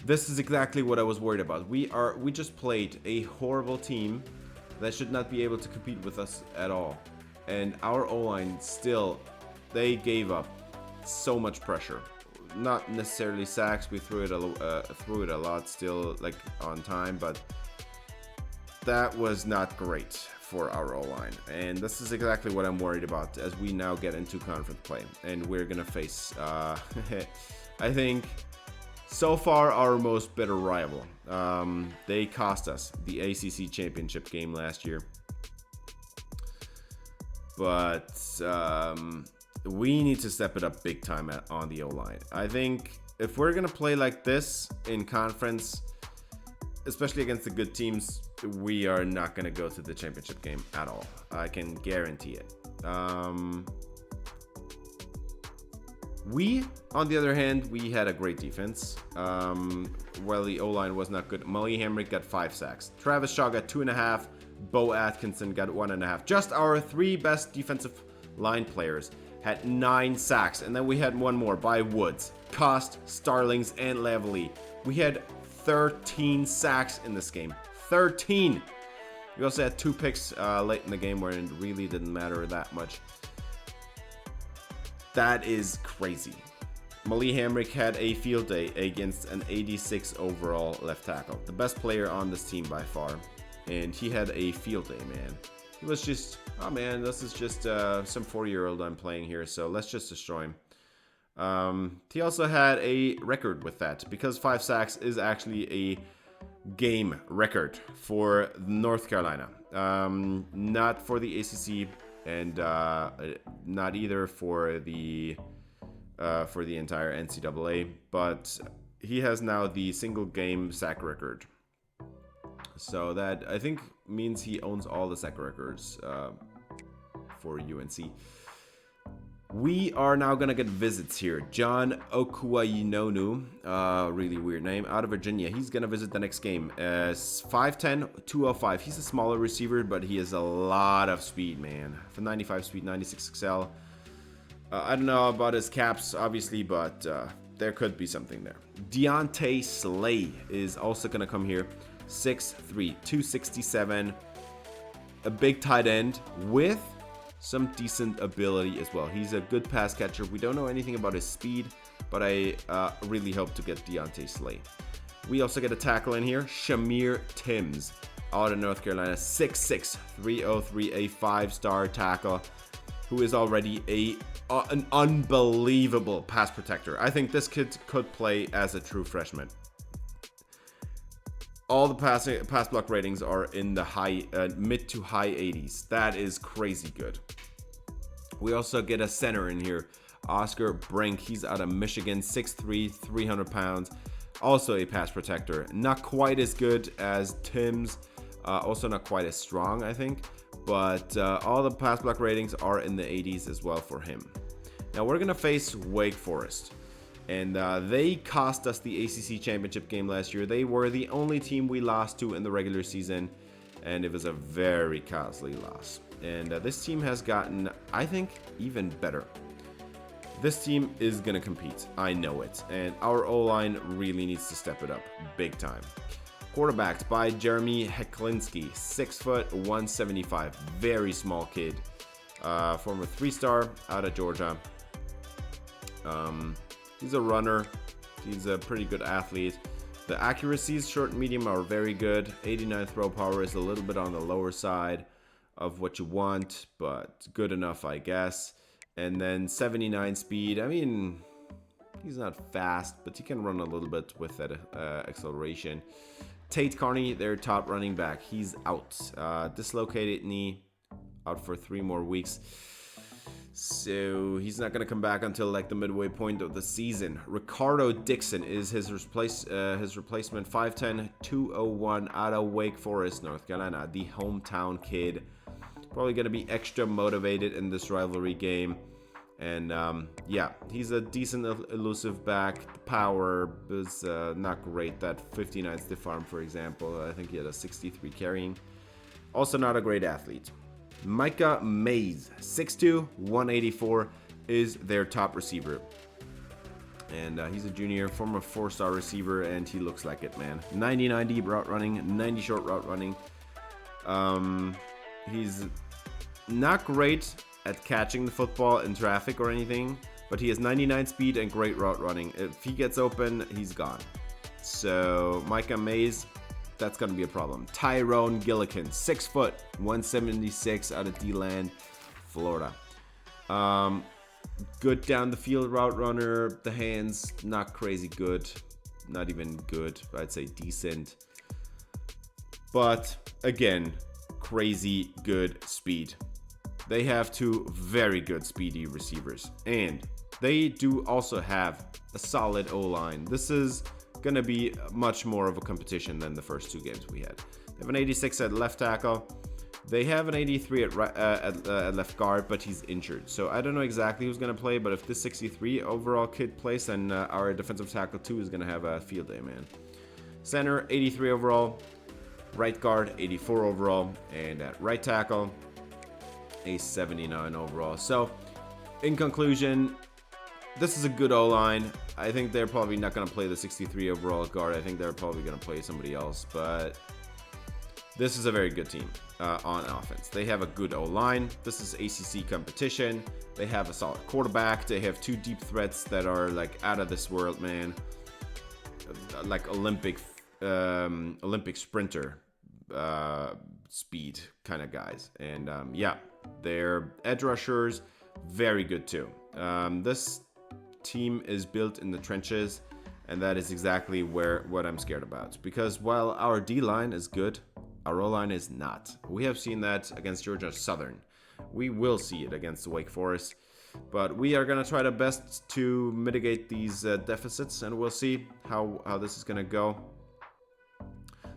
this is exactly what I was worried about. We just played a horrible team that should not be able to compete with us at all. And our O-line still, they gave up so much pressure. Not necessarily sacks. We threw it a lot still, like on time, but that was not great for our O-line. And this is exactly what I'm worried about as we now get into conference play, and we're gonna face I think so far our most bitter rival. They cost us the ACC championship game last year, but we need to step it up big time on the O-line. I think if we're going to play like this in conference, especially against the good teams, we are not going to go to the championship game at all. I can guarantee it. We, on the other hand, we had a great defense. While the O-line was not good, Malik Hamrick got 5 sacks. Travis Shaw got 2.5. Bo Atkinson got 1.5. Just our 3 best defensive line players had 9 sacks, and then we had one more by Woods, Cost, Starlings, and Lavely. We had 13 sacks in this game. 13! We also had 2 picks late in the game where it really didn't matter that much. That is crazy. Malik Hamrick had a field day against an 86 overall left tackle. The best player on this team by far. and he had a field day, man. He was just, oh man, this is just some 4-year-old I'm playing here, so let's just destroy him. He also had a record with that, because 5 sacks is actually a game record for North Carolina. Not for the ACC, and not either for the entire NCAA, but he has now the single game sack record. So that, I think, means he owns all the sack records for UNC. We are now going to get visits here. John Okuayinonu, really weird name, out of Virginia. He's going to visit the next game. 5'10", 205. He's a smaller receiver, but he has a lot of speed, man. For 95 speed, 96 XL. I don't know about his caps, obviously, but there could be something there. Deontay Slay is also going to come here. 6'3", 267. A big tight end with some decent ability as well. He's a good pass catcher. We don't know anything about his speed, but I really hope to get Deontay Slay. We also get a tackle in here. Shamir Timms out of North Carolina. 6'6", 303, a 5-star tackle who is already an unbelievable pass protector. I think this kid could play as a true freshman. All the pass block ratings are in the mid to high 80s. That is crazy good. We also get a center in here, Oscar Brink. He's out of Michigan, 6'3", 300 pounds. Also a pass protector. Not quite as good as Tim's. Also not quite as strong, I think. But all the pass block ratings are in the 80s as well for him. Now we're going to face Wake Forest. And they cost us the ACC championship game last year. They were the only team we lost to in the regular season, and it was a very costly loss. And this team has gotten, I think, even better. This team is going to compete. I know it. And our O-line really needs to step it up big time. Quarterbacked by Jeremy Heklinski, 6 foot, 175. Very small kid. Former 3-star out of Georgia. He's a runner. He's a pretty good athlete. The accuracies, short and medium, are very good. 89 throw power is a little bit on the lower side of what you want, but good enough, I guess. And then 79 speed. I mean, he's not fast, but he can run a little bit with that acceleration. Tate Carney, their top running back. He's out. Dislocated knee. Out for 3 more weeks. So he's not going to come back until like the midway point of the season. Ricardo Dixon is his replacement. 5'10", 201 out of Wake Forest, North Carolina. The hometown kid. Probably going to be extra motivated in this rivalry game. And yeah, he's a decent elusive back. The power is not great. That 59 stiff arm, for example. I think he had a 63 carrying. Also not a great athlete. Micah Mays, 6'2", 184, is their top receiver. And he's a junior, former 4-star receiver, and he looks like it, man. 99 deep route running, 90 short route running. He's not great at catching the football in traffic or anything, but he has 99 speed and great route running. If he gets open, he's gone. So Micah Mays, that's going to be a problem. Tyrone Gillikin, 6 foot, 176 out of D-Land, Florida. Good down the field route runner. The hands, not crazy good. Not even good. I'd say decent. But again, crazy good speed. They have 2 very good speedy receivers. And they do also have a solid O-line. This is going to be much more of a competition than the first 2 games we had. They have an 86 at left tackle. They have an 83 at left guard, but he's injured. So I don't know exactly who's going to play, but if this 63 overall kid plays, then our defensive tackle 2 is going to have a field day, man. Center, 83 overall. Right guard, 84 overall. And at right tackle, a 79 overall. So in conclusion, this is a good O-line. I think they're probably not going to play the 63 overall guard. I think they're probably going to play somebody else. But this is a very good team on offense. They have a good O-line. This is ACC competition. They have a solid quarterback. They have 2 deep threats that are like out of this world, man. Like Olympic sprinter speed kind of guys. And yeah, their edge rushers, very good too. This team is built in the trenches, and that is exactly what I'm scared about. Because while our D-line is good, our O-line is not. We have seen that against Georgia Southern. We will see it against Wake Forest. But we are going to try the best to mitigate these deficits, and we'll see how this is going to go.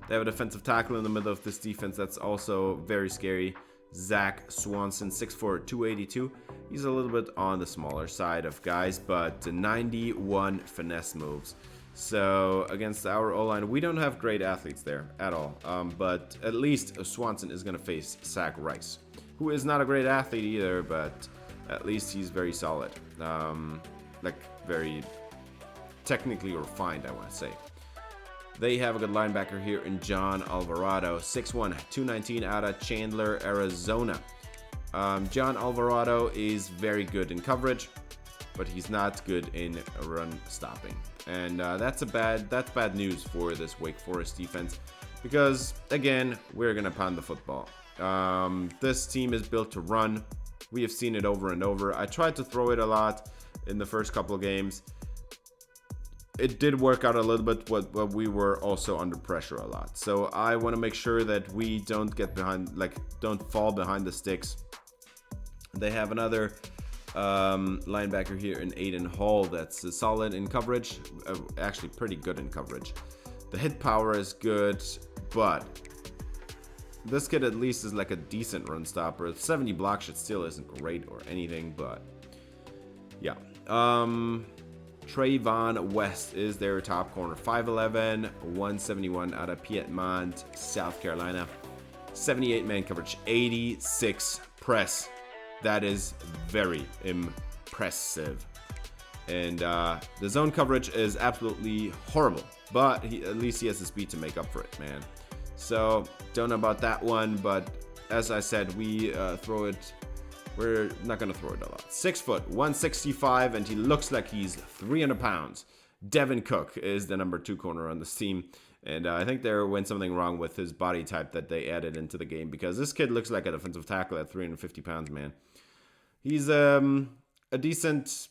They have a defensive tackle in the middle of this defense that's also very scary. Zach Swanson, 6'4", 282. He's a little bit on the smaller side of guys, but 91 finesse moves. So against our O-line, we don't have great athletes there at all. But at least Swanson is going to face Zach Rice, who is not a great athlete either, but at least he's very solid. Like very technically refined, I want to say. They have a good linebacker here in John Alvarado, 6'1", 219 out of Chandler, Arizona. John Alvarado is very good in coverage, but he's not good in run stopping. And that's bad news for this Wake Forest defense, because again, we're gonna pound the football. This team is built to run. We have seen it over and over. I tried to throw it a lot in the first couple of games. It did work out a little bit, but we were also under pressure a lot. So I want to make sure that we don't get behind, don't fall behind the sticks. They have another linebacker here in Aiden Hall that's solid in coverage, actually pretty good in coverage. The hit power is good, but this kid at least is like a decent run stopper. 70 block shot still isn't great or anything, but yeah. Trayvon West is their top corner. 5'11", 171 out of Piedmont, South Carolina. 78 man coverage, 86 press. That is very impressive. And the zone coverage is absolutely horrible, but at least he has the speed to make up for it, man. So don't know about that one, but as I said, we throw it. We're not going to throw it a lot. 6 foot, 165, and he looks like he's 300 pounds. Devin Cook is the number 2 corner on this team. And I think there went something wrong with his body type that they added into the game, because this kid looks like a defensive tackle at 350 pounds, man. He's a decent,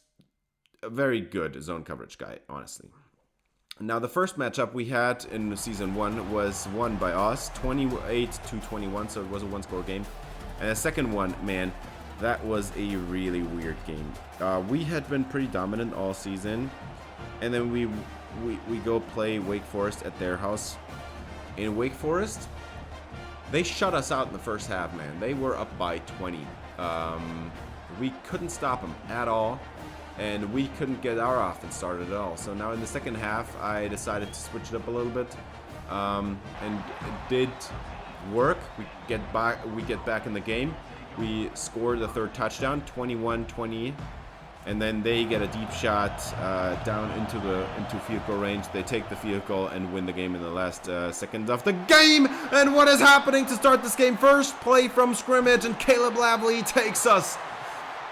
a very good zone coverage guy, honestly. Now, the first matchup we had in season 1 was won by us, 28-21, so it was a one-score game. And the second one, man, that was a really weird game. We had been pretty dominant all season, and then we go play Wake Forest at their house. In Wake Forest, they shut us out in the first half, man. They were up by 20. We couldn't stop them at all, and we couldn't get our offense started at all. So now in the second half, I decided to switch it up a little bit, and it did work. We get back in the game. We scored the third touchdown, 21-20, and then they get a deep shot down into field goal range. They take the field goal and win the game in the last seconds of the game. And what is happening to start this game? First play from scrimmage, and Caleb Lavely takes us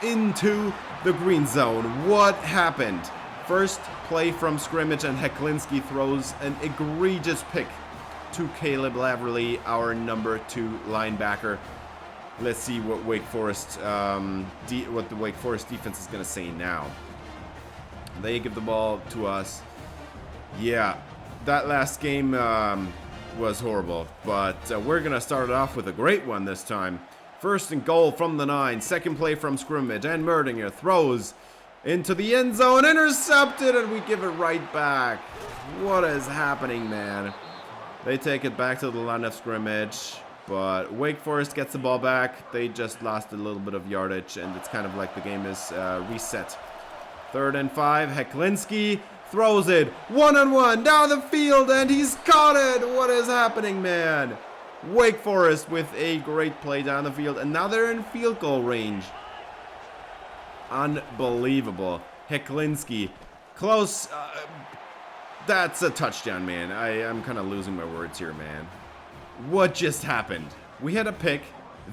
into the green zone. What happened? First play from scrimmage, and Heklinski throws an egregious pick to Caleb Lavely, our number 2 linebacker. Let's see what the Wake Forest defense is going to say now. They give the ball to us. Yeah, that last game was horrible, but we're going to start it off with a great one this time. First and goal from the 9, second play from scrimmage, and Merdinger throws into the end zone, intercepted, and we give it right back. What is happening, man? They take it back to the line of scrimmage, but Wake Forest gets the ball back. They just lost a little bit of yardage, and it's kind of like the game is reset. 3rd and 5, Heklinski throws it one-on-one down the field, and he's caught it. What is happening, man? Wake Forest with a great play down the field, and now they're in field goal range. Unbelievable. Heklinski, close. That's a touchdown, man. I'm kind of losing my words here, man. What just happened? We had a pick.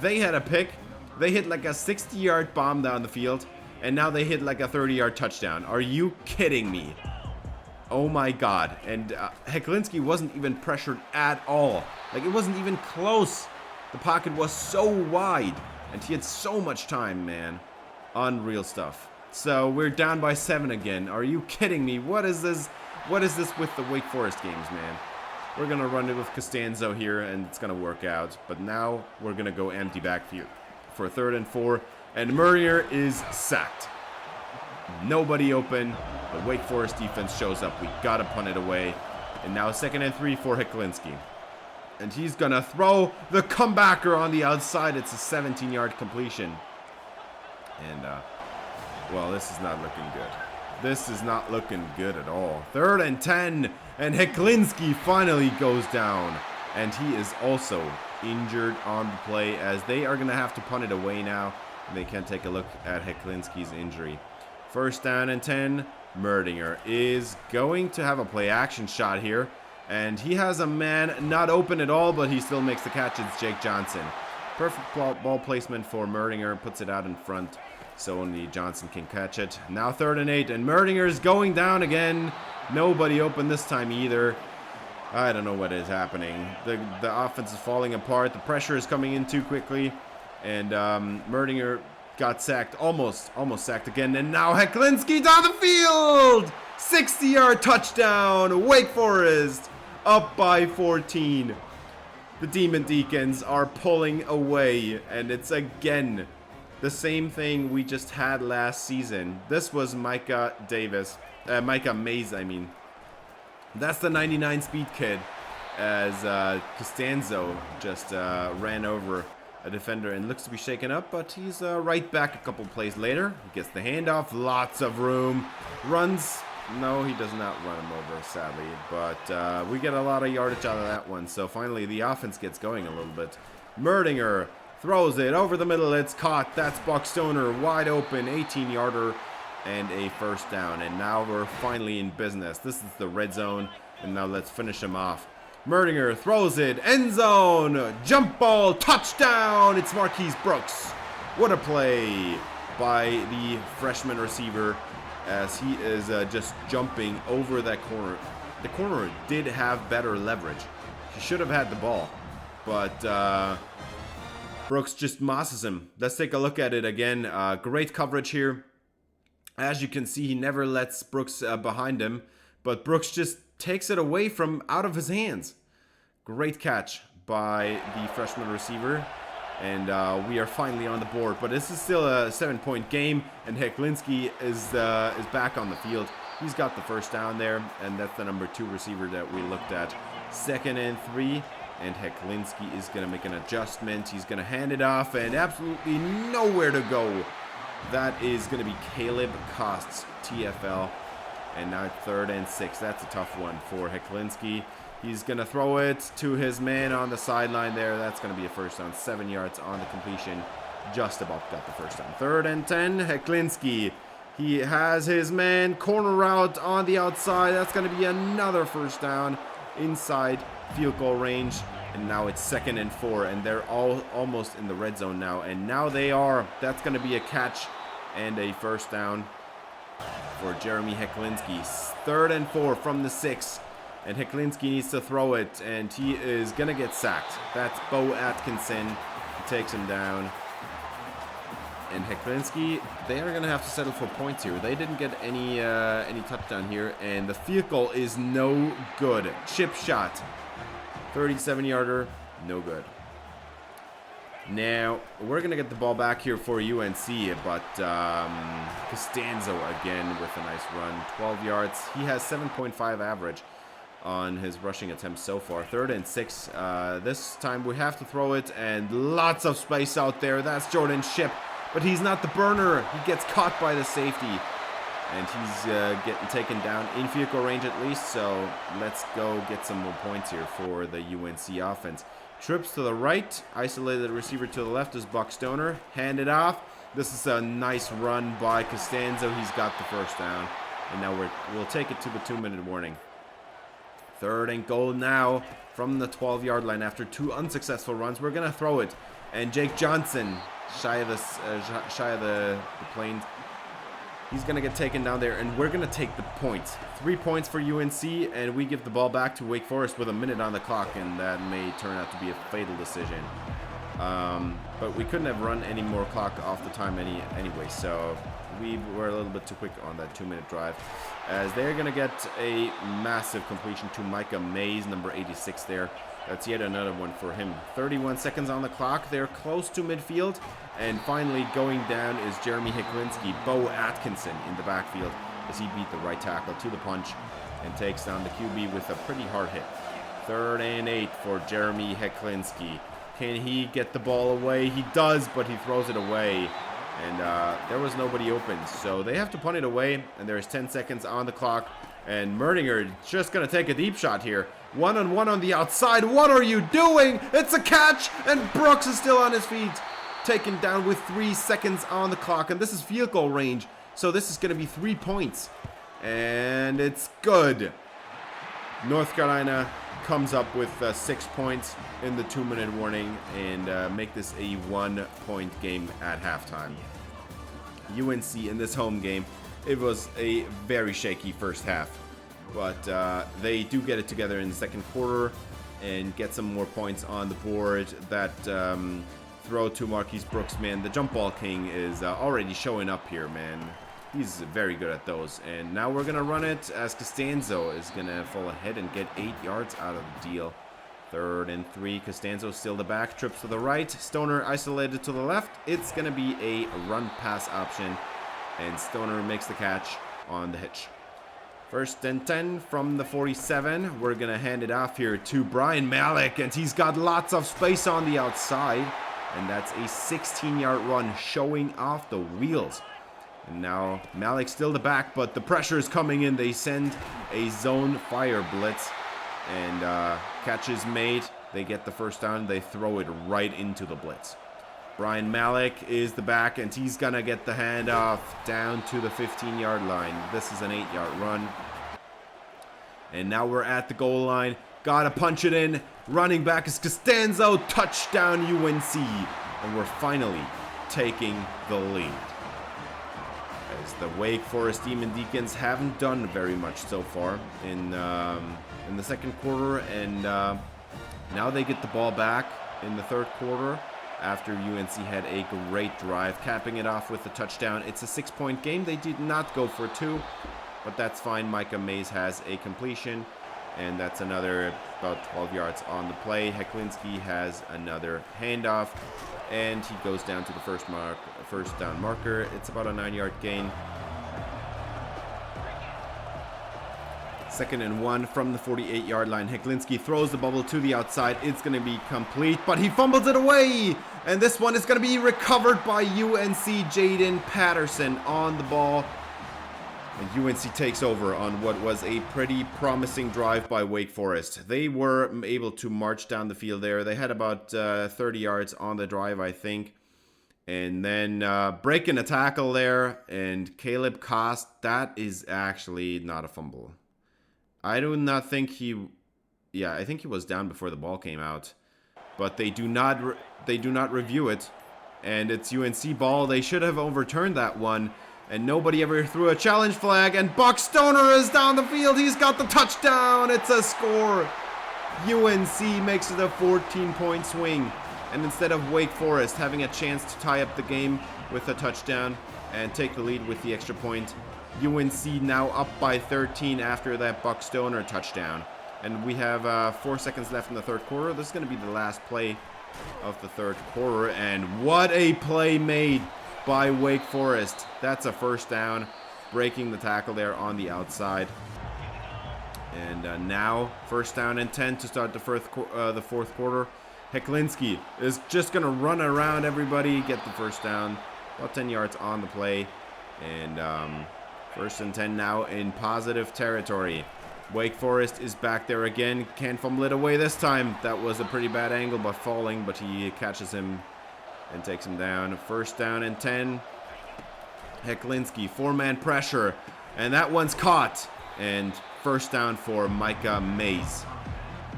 They had a pick. They hit like a 60-yard bomb down the field, and now they hit like a 30-yard touchdown. Are you kidding me? Oh my god. And Heklinski wasn't even pressured at all. Like, it wasn't even close. The pocket was so wide. And he had so much time, man. Unreal stuff. So, we're down by 7 again. Are you kidding me? What is this? What is this with the Wake Forest games, man? We're going to run it with Costanzo here, and it's going to work out. But now, we're going to go empty backfield for 3rd and 4. And Murrier is sacked. Nobody open. The Wake Forest defense shows up. We got to punt it away. And now 2nd and 3 for Heklinski. And he's going to throw the comebacker on the outside. It's a 17-yard completion. And, well, this is not looking good. This is not looking good at all. 3rd and 10. And Heklinski finally goes down. And he is also injured on the play, as they are going to have to punt it away now. And they can take a look at Heklinski's injury. 1st down and 10. Merdinger is going to have a play action shot here. And he has a man not open at all, but he still makes the catch. It's Jake Johnson. Perfect ball placement for Merdinger. Puts it out in front so only Johnson can catch it. Now 3rd and 8. And Merdinger is going down again. Nobody open this time either. I don't know what is happening. The offense is falling apart. The pressure is coming in too quickly. And Merdinger got sacked, almost sacked again, and now Heklinski down the field! 60-yard touchdown, Wake Forest, up by 14. The Demon Deacons are pulling away, and it's again the same thing we just had last season. This was Micah Mays, I mean. That's the 99 speed kid, as Costanzo just ran over a defender and looks to be shaken up, but he's right back a couple plays later. He gets the handoff, lots of room, runs. No, he does not run him over, sadly, but we get a lot of yardage out of that one. So finally the offense gets going a little bit. Merdinger throws it over the middle. It's caught. That's Buck Stoner wide open, 18-yarder and a 1st down. And now we're finally in business. This is the red zone, and now let's finish him off. Merdinger throws it, end zone, jump ball, touchdown! It's Marquise Brooks. What a play by the freshman receiver, as he is just jumping over that corner. The corner did have better leverage. He should have had the ball, but Brooks just mosses him. Let's take a look at it again. Great coverage here. As you can see, he never lets Brooks behind him, but Brooks just takes it away from out of his hands. Great catch by the freshman receiver, and we are finally on the board. But this is still a 7-point game, and Heklinski is back on the field. He's got the 1st down there, and that's the number 2 receiver that we looked at. 2nd and 3, and Heklinski is going to make an adjustment. He's going to hand it off, and absolutely nowhere to go. That is going to be Caleb Cost's TFL. And now 3rd and 6. That's a tough one for Heklinski. He's going to throw it to his man on the sideline there. That's going to be a 1st down. 7 yards on the completion. Just about got the 1st down. 3rd and 10. Heklinski. He has his man corner route on the outside. That's going to be another 1st down inside field goal range. And now it's 2nd and 4. And they're all almost in the red zone now. And now they are. That's going to be a catch and a 1st down for Jeremy Heklinski. 3rd and 4 from the 6. And Heklinski needs to throw it, and he is going to get sacked. That's Bo Atkinson. He takes him down. And Heklinski, they are going to have to settle for points here. They didn't get any touchdown here, and the field goal is no good. Chip shot. 37-yarder, no good. Now, we're going to get the ball back here for UNC, but Costanzo again with a nice run. 12 yards. He has 7.5 average on his rushing attempts so far. 3rd and 6. This time we have to throw it, and lots of space out there. That's Jordan Shipp, but he's not the burner. He gets caught by the safety, and he's getting taken down in field goal range at least. So let's go get some more points here for the UNC offense. Trips to the right, isolated receiver to the left is Buck Stoner. Hand it off. This is a nice run by Costanzo. He's got the 1st down, and now we'll take it to the 2-minute warning. 3rd and goal now from the 12-yard line after 2 unsuccessful runs. We're gonna throw it, and Jake Johnson, shy of the planes, He's going to get taken down there, and we're going to take the points. 3 points for UNC, and we give the ball back to Wake Forest with a minute on the clock, and that may turn out to be a fatal decision. But we couldn't have run any more clock off the time anyway, so we were a little bit too quick on that 2-minute drive. As they're going to get a massive completion to Micah Mays, number 86 there. That's yet another one for him. 31 seconds on the clock. They're close to midfield. And finally going down is Jeremy Heklinski, Bo Atkinson in the backfield as he beat the right tackle to the punch and takes down the QB with a pretty hard hit. 3rd and 8 for Jeremy Heklinski. Can he get the ball away? He does, but he throws it away. And there was nobody open. So they have to punt it away. And there's 10 seconds on the clock. And Merdinger just going to take a deep shot here. 1-on-1 on the outside. What are you doing? It's a catch. And Brooks is still on his feet. Taken down with 3 seconds on the clock. And this is field goal range. So this is going to be 3 points. And it's good. North Carolina comes up with 6 points in the 2-minute warning. And make this a 1-point game at halftime. UNC in this home game, it was a very shaky first half. But they do get it together in the second quarter and get some more points on the board. That throw to Marquise Brooks, man, the jump ball king is already showing up here, man. He's very good at those. And now we're going to run it as Costanzo is going to fall ahead and get 8 yards out of the deal. 3rd and 3. Costanzo still the back, trips to the right. Stoner isolated to the left. It's going to be a run pass option. And Stoner makes the catch on the hitch. 1st and 10 from the 47. We're going to hand it off here to Brian Malik. And he's got lots of space on the outside. And that's a 16-yard run showing off the wheels. And now Malik's still the back, but the pressure is coming in. They send a zone fire blitz. And catch is made. They get the first down. They throw it right into the blitz. Brian Malik is the back, and he's going to get the handoff down to the 15-yard line. This is an 8-yard run. And now we're at the goal line. Got to punch it in. Running back is Costanzo. Touchdown UNC. And we're finally taking the lead. As the Wake Forest Demon Deacons haven't done very much so far in the second quarter. And now they get the ball back in the third quarter. After UNC had a great drive, capping it off with a touchdown. It's a 6-point game. They did not go for 2, but that's fine. Micah Mays has a completion, and that's another about 12 yards on the play. Heklinski has another handoff, and he goes down to the first down marker. It's about a 9-yard gain. 2nd and 1 from the 48-yard line. Heklinski throws the bubble to the outside. It's going to be complete, but he fumbles it away. And this one is going to be recovered by UNC Jaden Patterson on the ball. And UNC takes over on what was a pretty promising drive by Wake Forest. They were able to march down the field there. They had about 30 yards on the drive, I think. And then breaking a tackle there. And Caleb Kost, that is actually not a fumble. I do not think I think he was down before the ball came out. But they do not review it. And it's UNC ball. They should have overturned that one. And nobody ever threw a challenge flag. And Buck Stoner is down the field. He's got the touchdown. It's a score. UNC makes it a 14-point swing. And instead of Wake Forest having a chance to tie up the game with a touchdown and take the lead with the extra point, UNC now up by 13 after that Buck Stoner touchdown. And we have 4 seconds left in the third quarter. This is going to be the last play of the third quarter. And what a play made by Wake Forest. That's a first down, breaking the tackle there on the outside. And now 1st down and 10 to start the fourth quarter. Heklinski is just going to run around everybody, get the first down. About 10 yards on the play. And 1st and 10 now in positive territory. Wake Forest is back there again. Can't fumble it away this time. That was a pretty bad angle by falling, but he catches him and takes him down. 1st down and 10. Heklinski, 4-man pressure. And that one's caught. And 1st down for Micah Mays.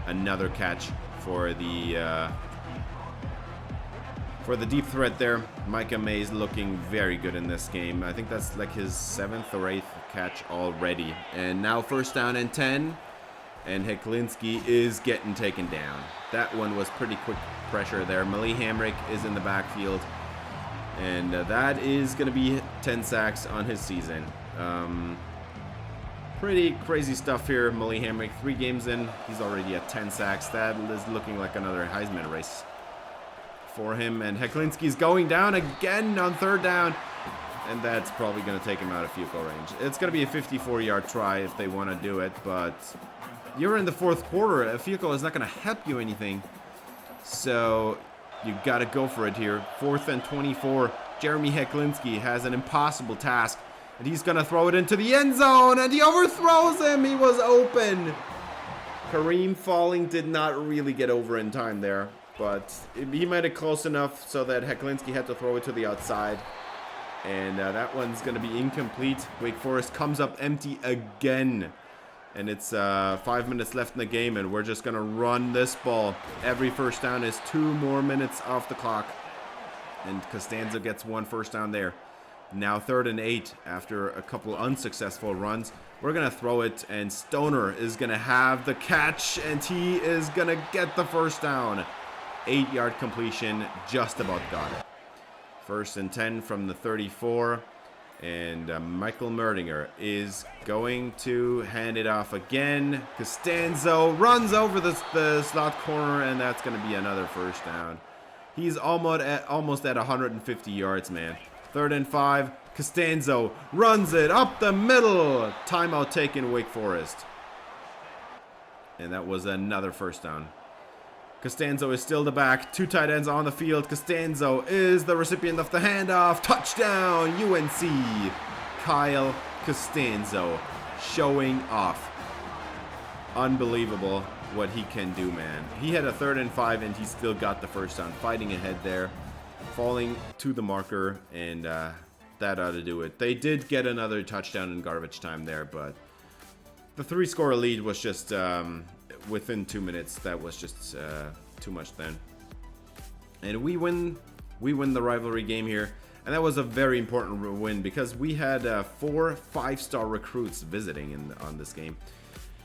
Another catch for the for the deep threat there. Micah Mays looking very good in this game. I think that's like his 7th or 8th catch already. And now first down and 10. And Heklinski is getting taken down. That one was pretty quick pressure there. Malik Hamrick is in the backfield. And that is going to be 10 sacks on his season. Pretty crazy stuff here. Malik Hamrick, 3 games in. He's already at 10 sacks. That is looking like another Heisman race for him. And Heklinski's going down again on 3rd down. And that's probably going to take him out of field goal range. It's going to be a 54-yard try if they want to do it. But you're in the 4th quarter. A field goal is not going to help you anything. So you got to go for it here. 4th and 24. Jeremy Heklinski has an impossible task. And he's going to throw it into the end zone. And he overthrows him. He was open. Kareem Falling did not really get over in time there. But he made it close enough so that Heklinski had to throw it to the outside. And that one's going to be incomplete. Wake Forest comes up empty again. And it's 5 minutes left in the game. And we're just going to run this ball. Every first down is 2 more minutes off the clock. And Costanzo gets 1 first down there. Now 3rd and 8 after a couple unsuccessful runs. We're going to throw it. And Stoner is going to have the catch. And he is going to get the first down. 8-yard completion. Just about got it. 1st and 10 from the 34. And Michael Merdinger is going to hand it off again. Costanzo runs over the slot corner, and that's going to be another first down. He's almost at 150 yards, man. 3rd and 5. Costanzo runs it up the middle. Timeout taken, Wake Forest. And that was another first down. Costanzo is still the back. 2 tight ends on the field. Costanzo is the recipient of the handoff. Touchdown, UNC. Kyle Costanzo showing off. Unbelievable what he can do, man. He had a 3rd and 5, and he still got the first down. Fighting ahead there. Falling to the marker, and that ought to do it. They did get another touchdown in garbage time there, but the 3-score lead was just within 2 minutes. That was just too much then. And we win the rivalry game here. And that was a very important win because we had 4 5-star recruits visiting on this game.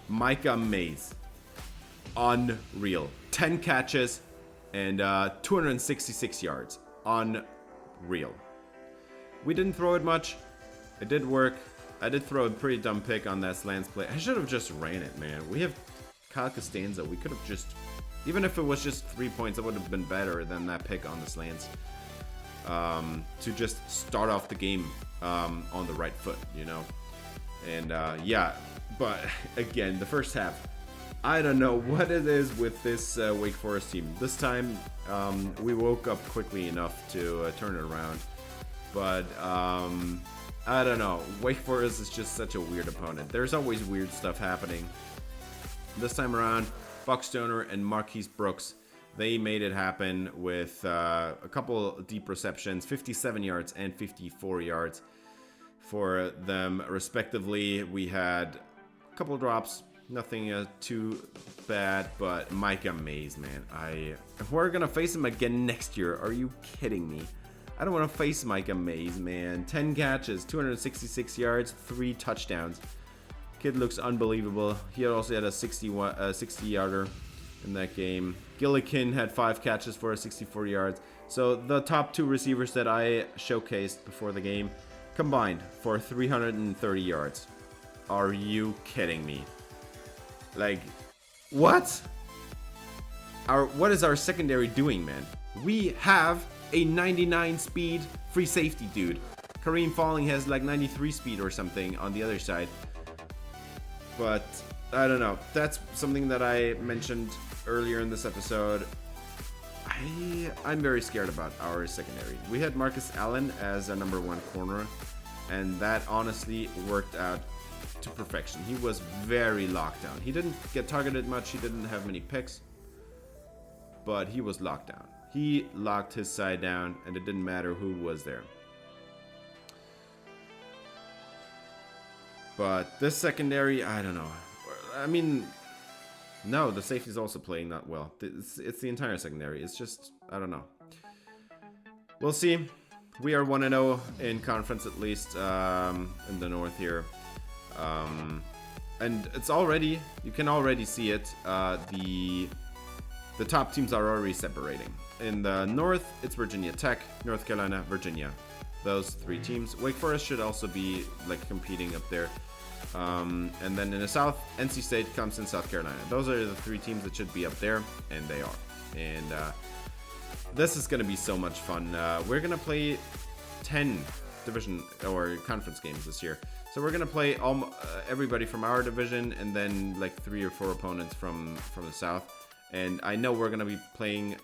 Micah Mays, unreal. 10 catches and 266 yards. Unreal. We didn't throw it much. It did work. I did throw a pretty dumb pick on that slants play. I should have just ran it, man. We have Kyle Costanzo. We could have just, even if it was just 3 points, it would have been better than that pick on the slants. To just start off the game on the right foot, you know. And yeah, but again, the first half, I don't know what it is with this Wake Forest team. This time, we woke up quickly enough to turn it around. But I don't know. Wake Forest is just such a weird opponent. There's always weird stuff happening. This time around, Buck Stoner and Marquise Brooks, they made it happen with a couple deep receptions, 57 yards and 54 yards for them, respectively. We had a couple drops, nothing too bad, but Micah Mays, man. We're going to face him again next year. Are you kidding me? I don't want to face Micah Mays, man. 10 catches, 266 yards, 3 touchdowns. Kid looks unbelievable. He also had a 60-yarder in that game. Gillikin had 5 catches for 64 yards. So the top 2 receivers that I showcased before the game combined for 330 yards. Are you kidding me? Like, what? What is our secondary doing, man? We have a 99 speed free safety dude. Kareem Falling has like 93 speed or something on the other side. But I don't know. That's something that I mentioned earlier in this episode. I'm very scared about our secondary. We had Marcus Allen as a number 1 corner, and that honestly worked out to perfection. He was very locked down. He didn't get targeted much. He didn't have many picks, but he was locked down. He locked his side down, and it didn't matter who was there. But this secondary, I don't know. I mean, no, the safety's also playing not well. It's the entire secondary. It's just, I don't know. we'll see. We are 1-0 in conference at least in the north here. And it's already, you can already see it, the top teams are already separating. In the north, it's Virginia Tech, North Carolina, Virginia. Those 3 teams. Wake Forest should also be like competing up there. And then in the south, NC State comes in South Carolina. Those are the 3 teams that should be up there, and they are. And this is going to be so much fun. We're going to play 10 division or conference games this year. So we're going to play everybody from our division and then like 3 or 4 opponents from the south. And I know we're going to be playing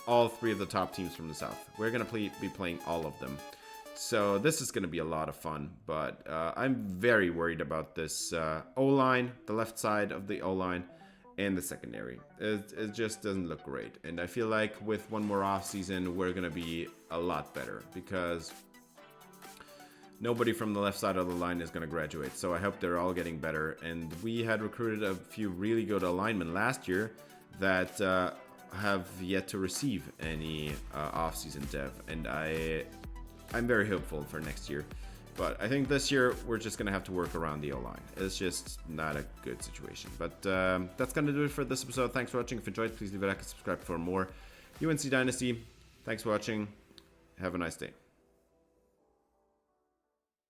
all 3 of the top teams from the south. We're going to be playing all of them. So this is going to be a lot of fun, but I'm very worried about this O-line, the left side of the O-line, and the secondary. It just doesn't look great. And I feel like with one more offseason, we're going to be a lot better because nobody from the left side of the line is going to graduate. So I hope they're all getting better. And we had recruited a few really good linemen last year that have yet to receive any offseason dev. And I'm very hopeful for next year. But I think this year we're just going to have to work around the O-line. It's just not a good situation. But that's going to do it for this episode. Thanks for watching. If you enjoyed, please leave a like and subscribe for more UNC Dynasty. Thanks for watching. Have a nice day.